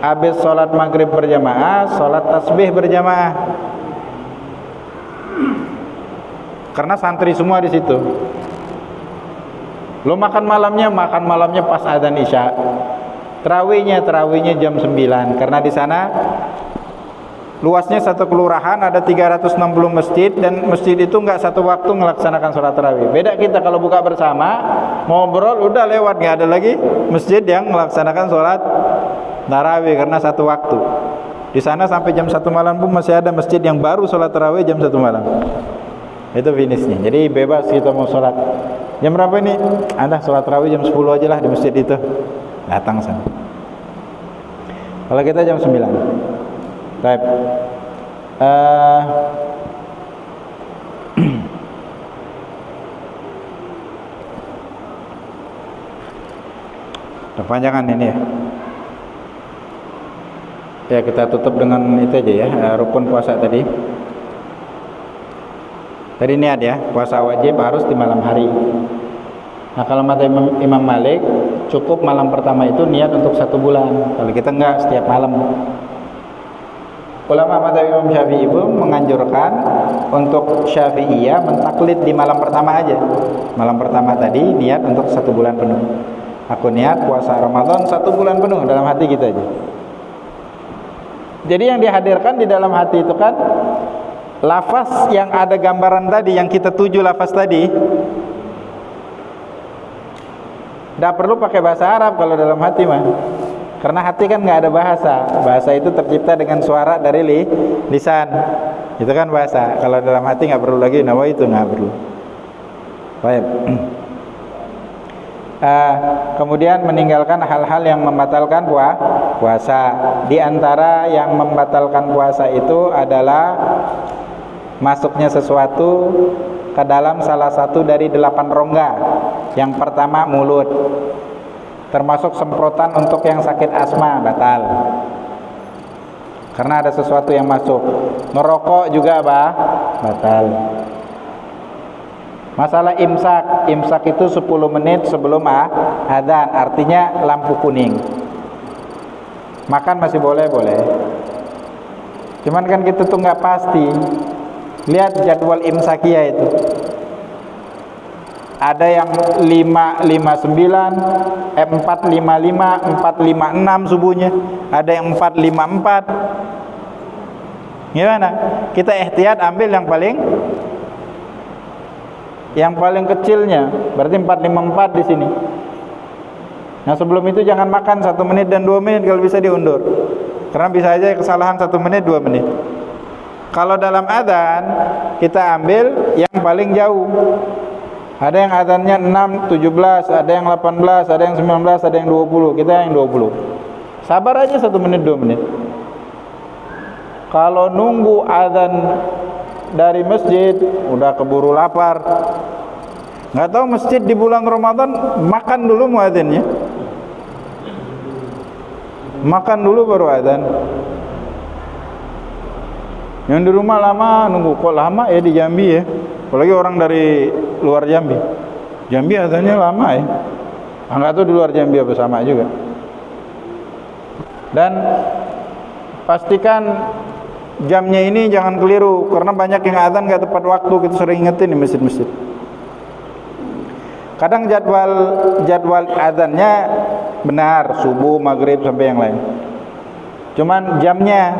habis sholat maghrib berjamaah, sholat tasbih berjamaah. Karena santri semua di situ. Lo makan malamnya pas adzan isya. Terawihnya jam 9, karena di sana luasnya satu kelurahan ada 360 masjid, dan masjid itu nggak satu waktu melaksanakan sholat tarawih. Beda kita kalau buka bersama, ngobrol udah lewat, nggak ada lagi masjid yang melaksanakan sholat tarawih karena satu waktu. Di sana sampai jam 1 malam pun masih ada masjid yang baru sholat tarawih jam 1 malam. Itu finishnya. Jadi bebas kita mau sholat. Jam berapa ini? Ada sholat tarawih jam 10 aja lah di masjid itu. Datang sana. Kalau kita jam 9. Baik. Kepanjangan ini ya. Ya kita tutup dengan itu aja ya, rukun puasa tadi. Tadi niat ya, puasa wajib harus di malam hari. Nah kalau mata Imam Malik cukup malam pertama itu niat untuk 1 bulan. Kalau kita enggak setiap malam. Ulama mata Imam Syafi'i pun menganjurkan untuk Syafi'iyah mentaklid di malam pertama aja. Malam pertama tadi niat untuk 1 bulan penuh. Aku niat puasa Ramadan 1 bulan penuh dalam hati kita aja. Jadi yang dihadirkan di dalam hati itu kan lafaz yang ada gambaran tadi, yang kita tuju lafaz tadi. Tidak perlu pakai bahasa Arab kalau dalam hati mah, karena hati kan nggak ada bahasa. Bahasa itu tercipta dengan suara dari lisan, itu kan bahasa. Kalau dalam hati nggak perlu lagi nawa, itu nggak perlu. Baik. Kemudian meninggalkan hal-hal yang membatalkan puasa. Di antara yang membatalkan puasa itu adalah masuknya sesuatu ke dalam salah satu dari 8 rongga. Yang pertama mulut, termasuk semprotan untuk yang sakit asma batal, karena ada sesuatu yang masuk. Merokok juga batal. Masalah imsak itu 10 menit sebelum adzan, artinya lampu kuning. Makan masih boleh, cuman kan kita tuh nggak pasti. Lihat jadwal imsakiyah itu. ada yang 5:59, 4:55, 4:56 subuhnya, ada yang 4:54. Gimana? Kita ihtiyat ambil yang paling kecilnya, berarti 4:54 di sini. Nah sebelum itu jangan makan 1 menit dan 2 menit kalau bisa diundur, karena bisa aja kesalahan 1 menit 2 menit. Kalau dalam adzan kita ambil yang paling jauh. Ada yang adzannya 6:17, ada yang 18, ada yang 19, ada yang 20. Kita yang 20. Sabar aja 1 menit 2 menit. Kalau nunggu adzan dari masjid udah keburu lapar. Nggak tahu masjid di bulan Ramadan makan dulu muadzinnya. Makan dulu baru adzan. Yang di rumah lama nunggu, kok lama ya di Jambi ya. Apalagi orang dari luar Jambi. Jambi adzannya lama ya. Enggak tahu di luar Jambi apa sama juga. Dan pastikan jamnya ini jangan keliru, karena banyak yang adzan nggak tepat waktu. Kita sering ingetin di masjid-masjid. Kadang jadwal adzannya benar, subuh, maghrib sampai yang lain. Cuman jamnya,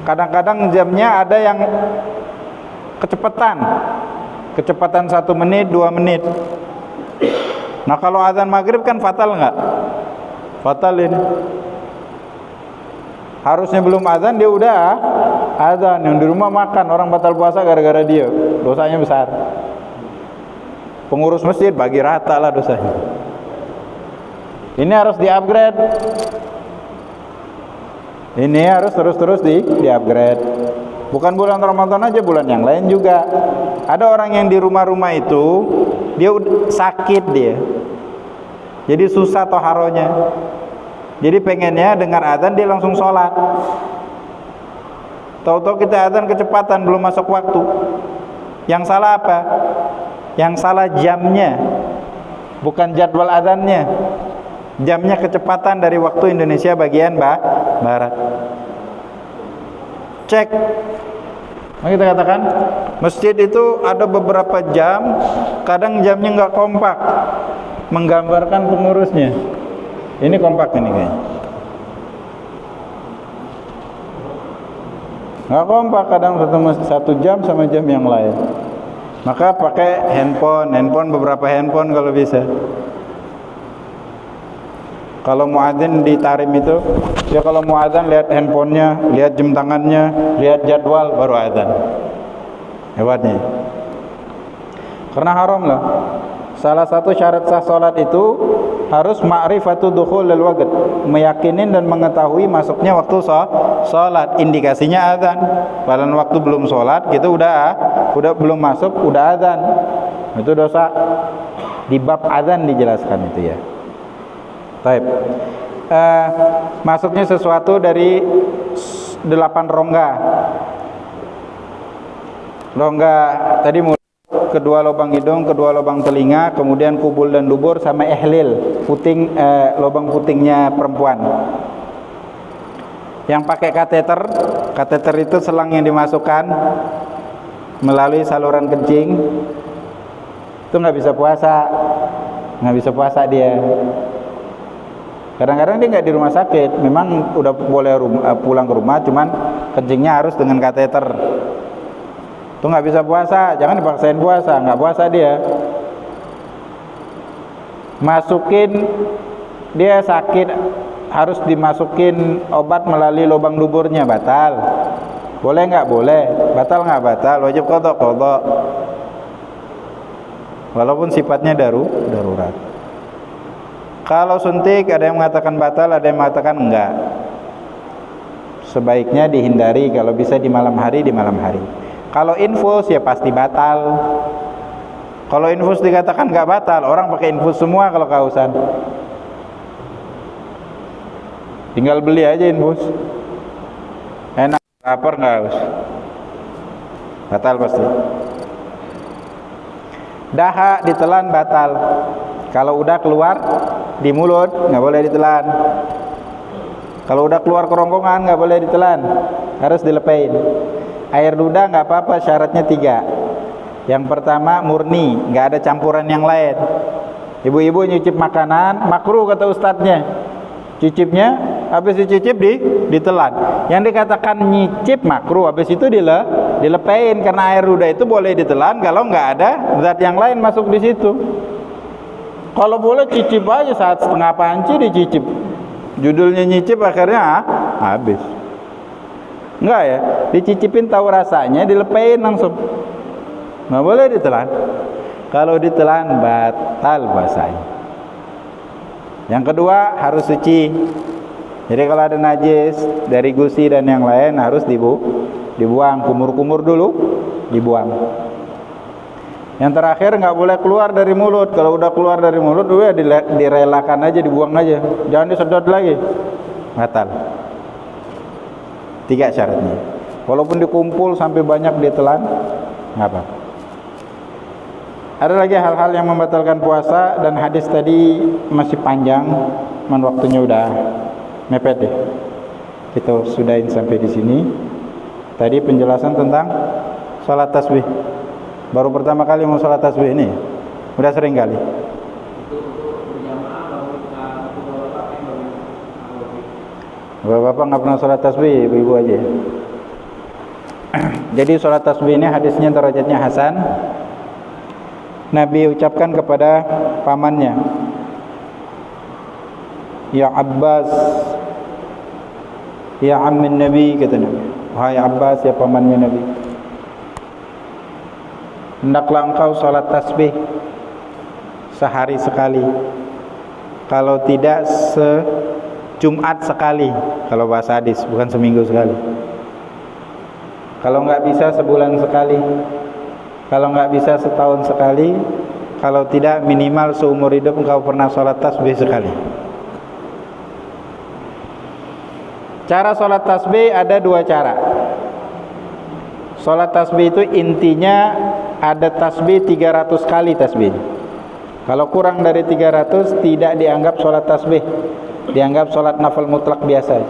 kadang-kadang jamnya ada yang kecepatan 1 menit, 2 menit. Nah kalau adzan maghrib kan fatal nggak? Fatal ini. Harusnya belum azan dia udah azan. Yang di rumah makan, orang batal puasa gara-gara dia, dosanya besar. Pengurus masjid bagi rata lah dosanya. Ini harus di-upgrade. Ini harus terus-terus di-upgrade. Bukan bulan Ramadan aja, bulan yang lain juga. Ada orang yang di rumah-rumah itu dia sakit dia. Jadi susah toharonya. Jadi pengennya dengar adzan dia langsung sholat. Tahu-tahu kita adzan kecepatan, belum masuk waktu. Yang salah apa? Yang salah jamnya, bukan jadwal adzannya. Jamnya kecepatan dari waktu Indonesia bagian barat. Cek. Nah, kita katakan masjid itu ada beberapa jam, kadang jamnya nggak kompak, menggambarkan pengurusnya. Ini kompak ini kayaknya. Nggak kompak, kadang satu jam sama jam yang lain. Maka pakai handphone beberapa handphone kalau bisa. Kalau muadzin di Tarim itu, ya kalau muadzin lihat handphonenya, lihat jam tangannya, lihat jadwal baru adzan. Hebatnya. Karena haram lah. Salah satu syarat sah salat itu harus ma'rifatu dukhulil waqt, meyakinin dan mengetahui masuknya waktu salat. Indikasinya azan. Padahal waktu belum salat kita udah belum masuk udah azan. Itu dosa. Di bab azan dijelaskan itu ya. Baik. Masuknya sesuatu dari 8 rongga. Rongga tadi kedua lubang hidung, kedua lubang telinga, kemudian kubul dan dubur sama ihlil, puting, lubang putingnya perempuan. Yang pakai kateter itu selang yang dimasukkan melalui saluran kencing, itu nggak bisa puasa dia. Kadang-kadang dia nggak di rumah sakit, memang udah boleh pulang ke rumah, cuman kencingnya harus dengan kateter. Itu nggak bisa puasa, jangan dipaksain puasa, nggak puasa dia. Masukin, dia sakit, harus dimasukin obat melalui lubang duburnya, batal. Boleh nggak? Boleh. Batal nggak? Batal. Wajib qadha. Walaupun sifatnya darurat. Kalau suntik ada yang mengatakan batal, ada yang mengatakan enggak. Sebaiknya dihindari, kalau bisa di malam hari. Kalau infus ya pasti batal. Kalau infus dikatakan nggak batal, orang pakai infus semua kalau kehausan. Tinggal beli aja infus. Enak, lapar nggak haus. Batal pasti. Dahak ditelan batal. Kalau udah keluar di mulut nggak boleh ditelan. Kalau udah keluar kerongkongan nggak boleh ditelan, harus dilepain. Air ludah nggak apa-apa, syaratnya 3. Yang pertama murni, nggak ada campuran yang lain. Ibu-ibu nyicip makanan, makruh kata ustadznya. Cicipnya, habis dicicip ditelan. Yang dikatakan nyicip makruh, habis itu dilepein karena air ludah itu boleh ditelan kalau nggak ada zat yang lain masuk di situ. Kalau boleh cicip aja saat setengah panci dicicip. Judulnya nyicip akhirnya habis. Enggak ya, dicicipin tahu rasanya, dilepein langsung. Nggak boleh ditelan. Kalau ditelan batal puasanya. Yang kedua harus suci. Jadi kalau ada najis dari gusi dan yang lain harus dibuang, kumur-kumur dulu, dibuang. Yang terakhir nggak boleh keluar dari mulut. Kalau udah keluar dari mulut, udah direlakan aja, dibuang aja. Jangan disedot lagi. Batal. 3 syaratnya. Walaupun dikumpul sampai banyak ditelan, nggak apa. Ada lagi hal-hal yang membatalkan puasa dan hadis tadi masih panjang, waktunya udah mepet deh. Kita sudahin sampai di sini. Tadi penjelasan tentang salat tasbih. Baru pertama kali mau salat tasbih ini. Udah sering kali. Bapak-bapak nggak pernah salat tasbih, ibu-ibu aja. Jadi salat tasbih ini hadisnya derajatnya hasan. Nabi ucapkan kepada pamannya, ya Abbas, ya ammin Nabi, kata Nabi. Wahai Abbas, ya pamannya Nabi, hendaklah engkau salat tasbih sehari sekali, kalau tidak Jumat sekali, kalau bahasa hadis, bukan seminggu sekali. Kalau nggak bisa sebulan sekali, kalau nggak bisa setahun sekali, kalau tidak minimal seumur hidup engkau pernah sholat tasbih sekali. Cara sholat tasbih ada 2 cara. Sholat tasbih itu intinya ada tasbih 300 kali tasbih. Kalau kurang dari 300 tidak dianggap sholat tasbih, dianggap sholat nafil mutlak biasa.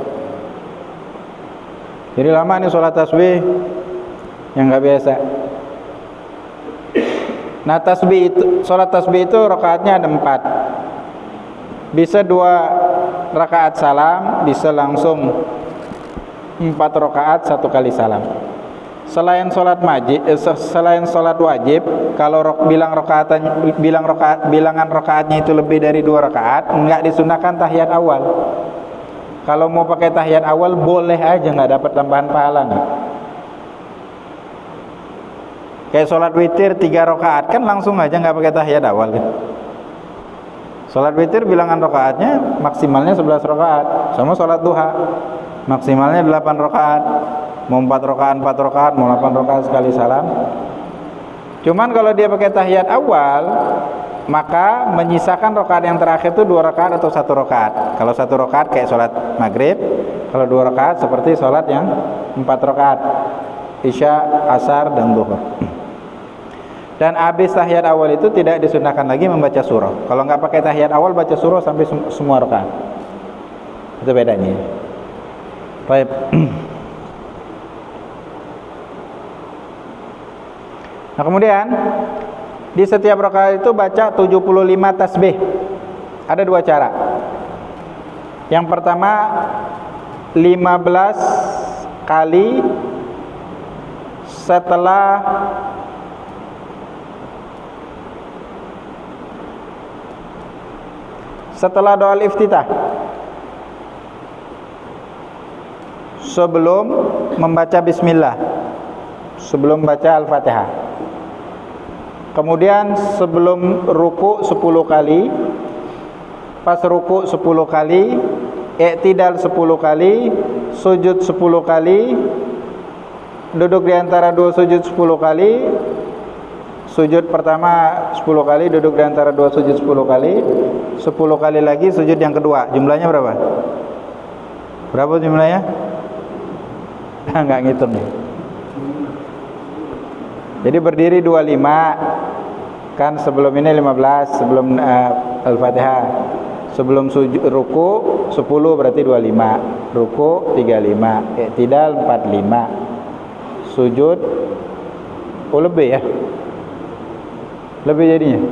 Jadi lama nih sholat tasbih yang nggak biasa. Nah tasbih itu, sholat tasbih itu rakaatnya ada 4. Bisa 2 rakaat salam, bisa langsung 4 rakaat 1 kali salam. Selain sholat wajib, kalau bilangan rakaatnya itu lebih dari 2 rakaat, enggak disunahkan tahiyat awal. Kalau mau pakai tahiyat awal boleh aja, nggak dapat tambahan pahala nggak? Kayak sholat witir 3 rakaat kan langsung aja nggak pakai tahiyat awal kan? Sholat witir bilangan rakaatnya maksimalnya 11 rakaat, sama sholat duha maksimalnya 8 rakaat. Mau 4 rakaat 4 rakaat, mau 8 rakaat sekali salam. Cuman kalau dia pakai tahiyat awal, maka menyisakan rakaat yang terakhir itu 2 rakaat atau 1 rakaat. Kalau 1 rakaat kayak sholat maghrib, kalau 2 rakaat seperti sholat yang 4 rakaat, isya, asar, dan zuhur. Dan habis tahiyat awal itu tidak disunahkan lagi membaca surah. Kalau nggak pakai tahiyat awal, baca surah sampai semua rakaat. Itu bedanya. Baik. Nah kemudian di setiap rakaat itu baca 75 tasbih. Ada 2 cara. Yang pertama 15 kali setelah doa iftitah, sebelum membaca bismillah, sebelum baca al-fatihah. Kemudian sebelum ruku 10 kali, pas ruku 10 kali, i'tidal 10 kali, sujud 10 kali, duduk di antara 2 sujud 10 kali, sujud pertama 10 kali, duduk di antara 2 sujud 10 kali, 10 kali lagi sujud yang kedua. Jumlahnya berapa? Berapa jumlahnya? Nggak ngitung nih. Jadi berdiri 25, kan sebelum ini 15, sebelum Al-Fatihah. Sebelum sujud ruku 10 berarti 25, ruku 35, i'tidal 45, sujud lebih ya. Lebih jadinya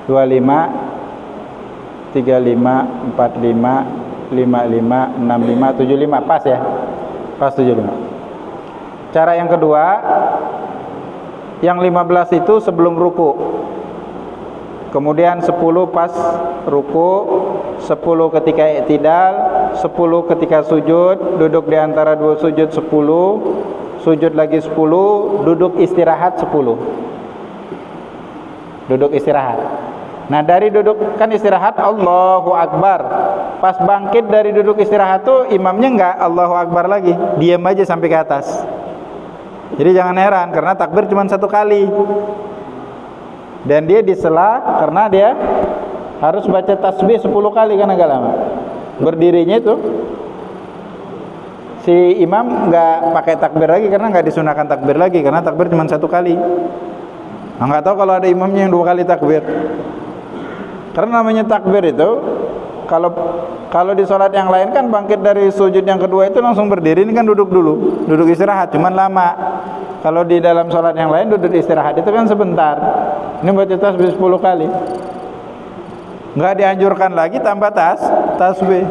25, 35, 45, 55, 65, 75. Pas ya? Pas 75. Cara yang kedua, yang 15 itu sebelum ruku. Kemudian 10 pas ruku, 10 ketika i'tidal, 10 ketika sujud, duduk di antara dua sujud 10, sujud lagi 10, duduk istirahat 10. Duduk istirahat. Nah, dari duduk kan istirahat Allahu Akbar. Pas bangkit dari duduk istirahat tuh imamnya enggak Allahu Akbar lagi, diam aja sampai ke atas. Jadi jangan heran karena takbir cuma satu kali. Dan dia disela karena dia harus baca tasbih 10 kali kan agak lama. Berdirinya itu si imam nggak pakai takbir lagi karena nggak disunahkan takbir lagi karena takbir cuma satu kali. Nah, nggak tahu kalau ada imamnya yang 2 kali takbir. Karena namanya takbir itu kalau di sholat yang lain kan bangkit dari sujud yang kedua itu langsung berdiri, ini kan duduk dulu, duduk istirahat, cuman lama. Kalau di dalam sholat yang lain duduk istirahat itu kan sebentar. Ini baca tasbih 10 kali. Nggak dianjurkan lagi tambah tasbih,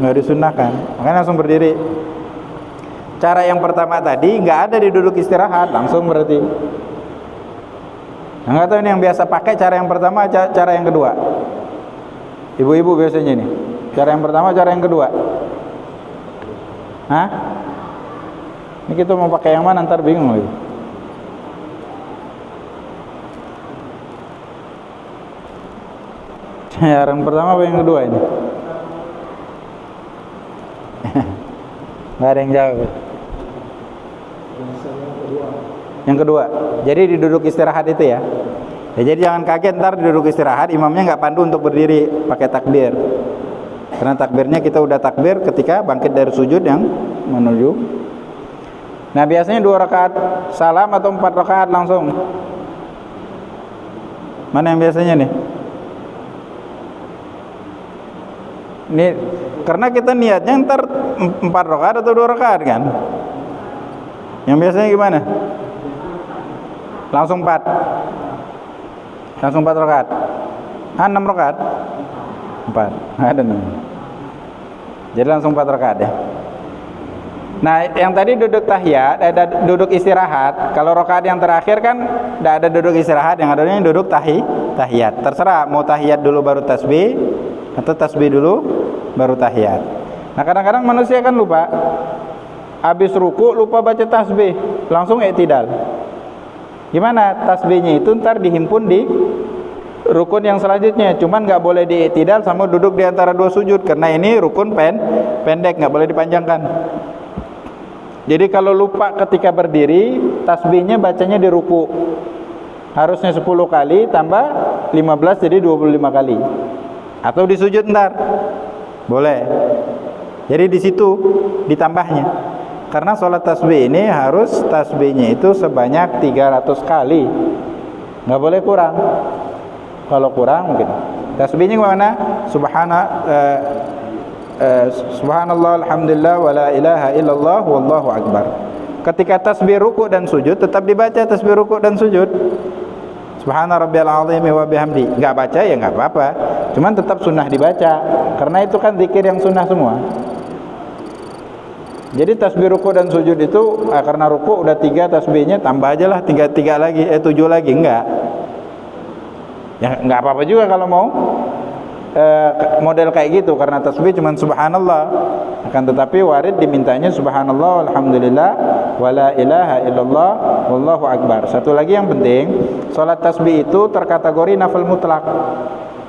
nggak disunahkan, makanya langsung berdiri. Cara yang pertama tadi nggak ada di duduk istirahat, langsung berarti. Nah, nggak tahu ini yang biasa pakai cara yang pertama, cara yang kedua. Ibu-ibu biasanya ini. Cara yang pertama, cara yang kedua. Hah? Ini kita mau pakai yang mana ntar bingung lagi. Cara yang pertama apa yang kedua ini? Nggak ada yang jawab. Yang kedua. Jadi di duduk istirahat itu ya. Jadi jangan kaget ntar di duduk istirahat imamnya nggak pandu untuk berdiri pakai takbir. Karena takbirnya kita udah takbir ketika bangkit dari sujud yang menuju. Nah, biasanya 2 rakaat salam atau 4 rakaat langsung. Mana yang biasanya nih? Ini karena kita niatnya ntar 4 rakaat atau 2 rakaat kan? Yang biasanya gimana? Langsung 4. Langsung 4 rakaat. 6 rakaat? 4. Ada 6. Jadi langsung 4 rakaat ya. Nah, yang tadi duduk tahiyat, ada duduk istirahat. Kalau rakaat yang terakhir kan tidak ada duduk istirahat, yang adanya duduk tahiyat. Terserah mau tahiyat dulu baru tasbih atau tasbih dulu baru tahiyat. Nah, kadang-kadang manusia kan lupa. Habis ruku lupa baca tasbih, langsung i'tidal. Gimana? Tasbihnya itu ntar dihimpun di rukun yang selanjutnya. Cuman nggak boleh di i'tidal sama duduk di antara 2 sujud karena ini rukun pendek, nggak boleh dipanjangkan. Jadi kalau lupa ketika berdiri, tasbihnya bacanya di ruku. Harusnya 10 kali tambah 15 jadi 25 kali. Atau di sujud ntar. Boleh. Jadi di situ ditambahnya. Karena sholat tasbih ini harus tasbihnya itu sebanyak 300 kali. Nggak boleh kurang. Kalau kurang mungkin. Tasbihnya gimana? Subhanallah, alhamdulillah, wa la ilaha illallah, wallahu akbar. Ketika tasbih ruku dan sujud tetap dibaca tasbih ruku dan sujud. Subhana rabbiyal azim wa bihamdi. Enggak baca ya enggak apa-apa. Cuman tetap sunnah dibaca karena itu kan zikir yang sunnah semua. Jadi tasbih ruku dan sujud itu karena ruku udah 3 tasbihnya, tambah aja lah 3 lagi, 7 lagi enggak. Ya enggak apa-apa juga kalau mau model kayak gitu karena tasbih cuma subhanallah, akan tetapi warid dimintanya subhanallah alhamdulillah wala ilaha illallah wallahu akbar. Satu lagi yang penting, salat tasbih itu terkategori nafil mutlak.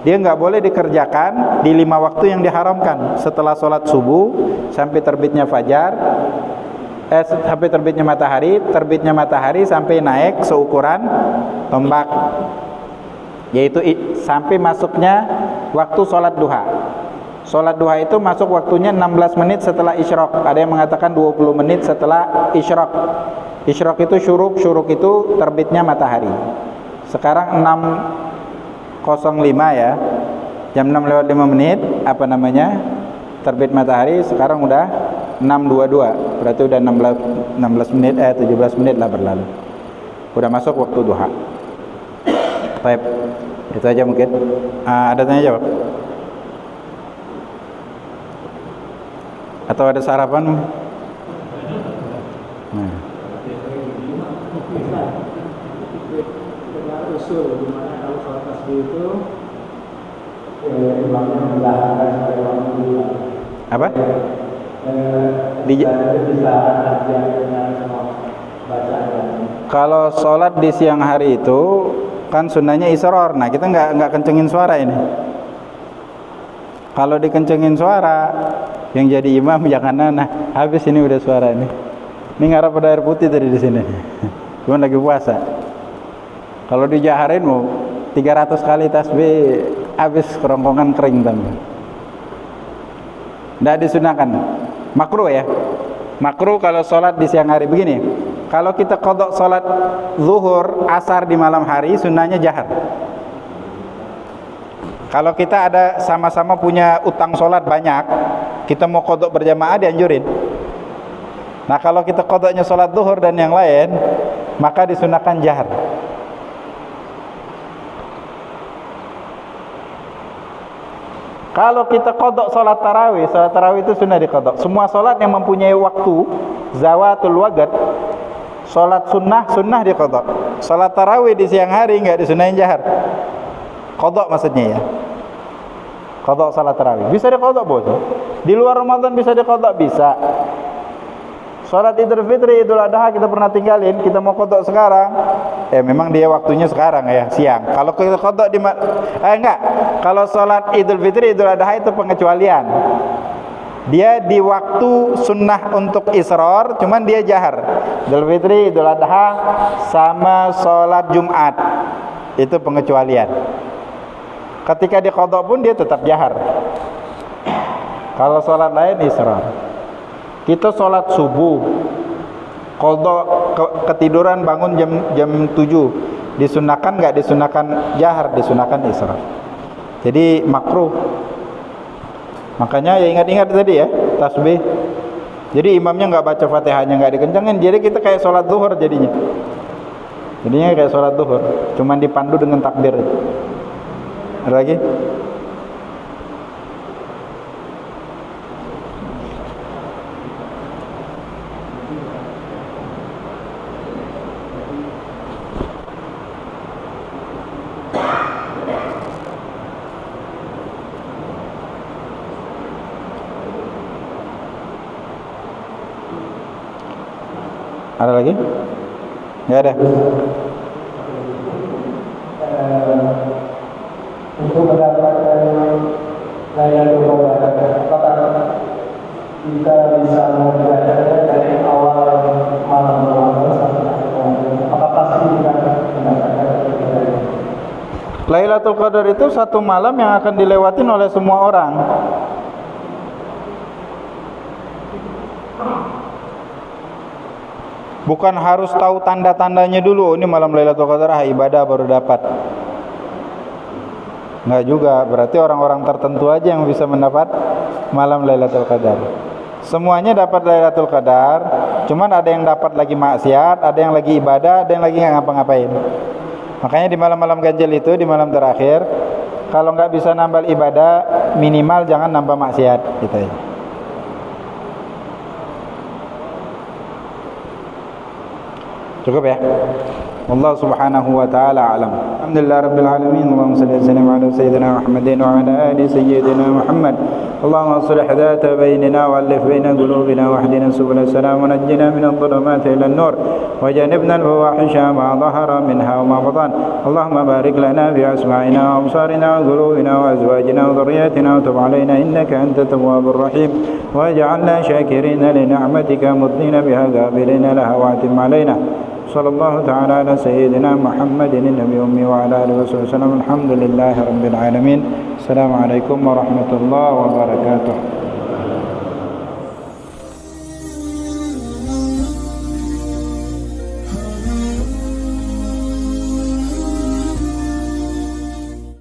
Dia nggak boleh dikerjakan di 5 waktu yang diharamkan, setelah salat subuh sampai terbitnya fajar, sampai terbitnya matahari sampai naik seukuran tombak, yaitu sampai masuknya waktu sholat duha. Sholat duha itu masuk waktunya 16 menit setelah isyraq. Ada yang mengatakan 20 menit setelah isyraq. Isyraq itu syuruk itu terbitnya matahari. Sekarang 6.05 ya, jam 6:05 terbit matahari. Sekarang udah 6.22, berarti udah 16 menit 17 menit lah berlalu. udah masuk waktu duha. Baik, itu aja mungkin. Ada tanya jawab? Atau ada sarapan? Nah. Usul di mana kalau sholat tasbih itu imamnya membelahkan sampai waktu dulu. Apa? Kalau sholat di siang hari itu kan sunnahnya isror. Nah kita nggak kencengin suara ini. Kalau dikencengin suara, yang jadi imam jangan habis ini udah suara ini. Ini ngarap pada air putih tadi di sini. Cuma lagi puasa. Kalau dijaharin mau 300 kali tasbih habis kerongkongan kering tambah. Tidak disunahkan. Makruh ya. Makruh kalau sholat di siang hari begini. Kalau kita qadha sholat zuhur, asar di malam hari, sunnahnya jahar. Kalau kita ada sama-sama punya utang sholat banyak, kita mau qadha berjamaah dianjurin. Nah kalau kita qadhanya sholat zuhur dan yang lain, maka disunahkan jahar. Kalau kita qadha sholat tarawih itu sunnah diqadha. Semua sholat yang mempunyai waktu zawatul waqt, sholat sunnah diqadha. Sholat tarawih di siang hari enggak disunahin jahar. Qadha maksudnya ya. Qadha sholat tarawih bisa diqadha bos. Di luar Ramadan bisa diqadha, bisa. Sholat Idul Fitri, Idul Adha kita pernah tinggalin, kita mau qadha sekarang. Memang dia waktunya sekarang ya, siang. Kalau kita qadha di enggak. Kalau sholat Idul Fitri, Idul Adha itu pengecualian. Dia di waktu sunnah untuk isror, cuman dia jahar. Idul Fitri, Idul Adha sama sholat Jumat. Itu pengecualian. Ketika di qadha pun dia tetap jahar. Kalau sholat lain isror. Kita sholat subuh, qadha ketiduran bangun jam 7, disunahkan nggak disunahkan jahar, disunahkan israr. Jadi makruh. Makanya ya ingat-ingat tadi ya, tasbih. Jadi imamnya nggak baca Fatihahnya, nggak dikencengin. Jadi kita kayak sholat zuhur jadinya. Jadinya kayak sholat zuhur, cuman dipandu dengan takbir. Ada lagi? Ada lagi? Nggak ada. Untuk mendapatkan Lailatul Qadar, apakah kita bisa membacanya dari awal malam Ramadan sampai akhir Ramadan? Apakah pasti kita mendapatkan Lailatul Qadar itu satu malam yang akan dilewatin oleh semua orang. Bukan harus tahu tanda-tandanya dulu. Ini malam Lailatul Qadar ibadah baru dapat. Enggak juga. Berarti orang-orang tertentu aja yang bisa mendapat malam Lailatul Qadar. Semuanya dapat Lailatul Qadar. Cuman ada yang dapat lagi maksiat, ada yang lagi ibadah, ada yang lagi nggak ngapa-ngapain. Makanya di malam-malam ganjil itu, di malam terakhir, kalau nggak bisa nambah ibadah, minimal jangan nambah maksiat. Gitu aja. Cukup ya. والله سبحانه وتعالى أعلم. الحمد لله رب العالمين. اللهم صل وسلم على سيدنا محمد وعلى آل سيدنا محمد. اللهم اصلح ذات بيننا وألف بين قلوبنا واهدنا سبل السلام ونجنا من الظلمات إلى النور وجنبنا الفواحش ما ظهر منها وما بطن. اللهم بارك لنا في أسماعنا وأبصارنا وقلوبنا وأزواجنا وذرياتنا وتب علينا إنك أنت التواب الرحيم واجعلنا شاكرين لنعمتك مضنين بها قابلين لها وأتم علينا. صلى الله تعالى على سيدنا محمد النبي الأمي وعلى آله وصحبه وسلم. الحمد لله رب العالمين. السلام عليكم ورحمة الله وبركاته.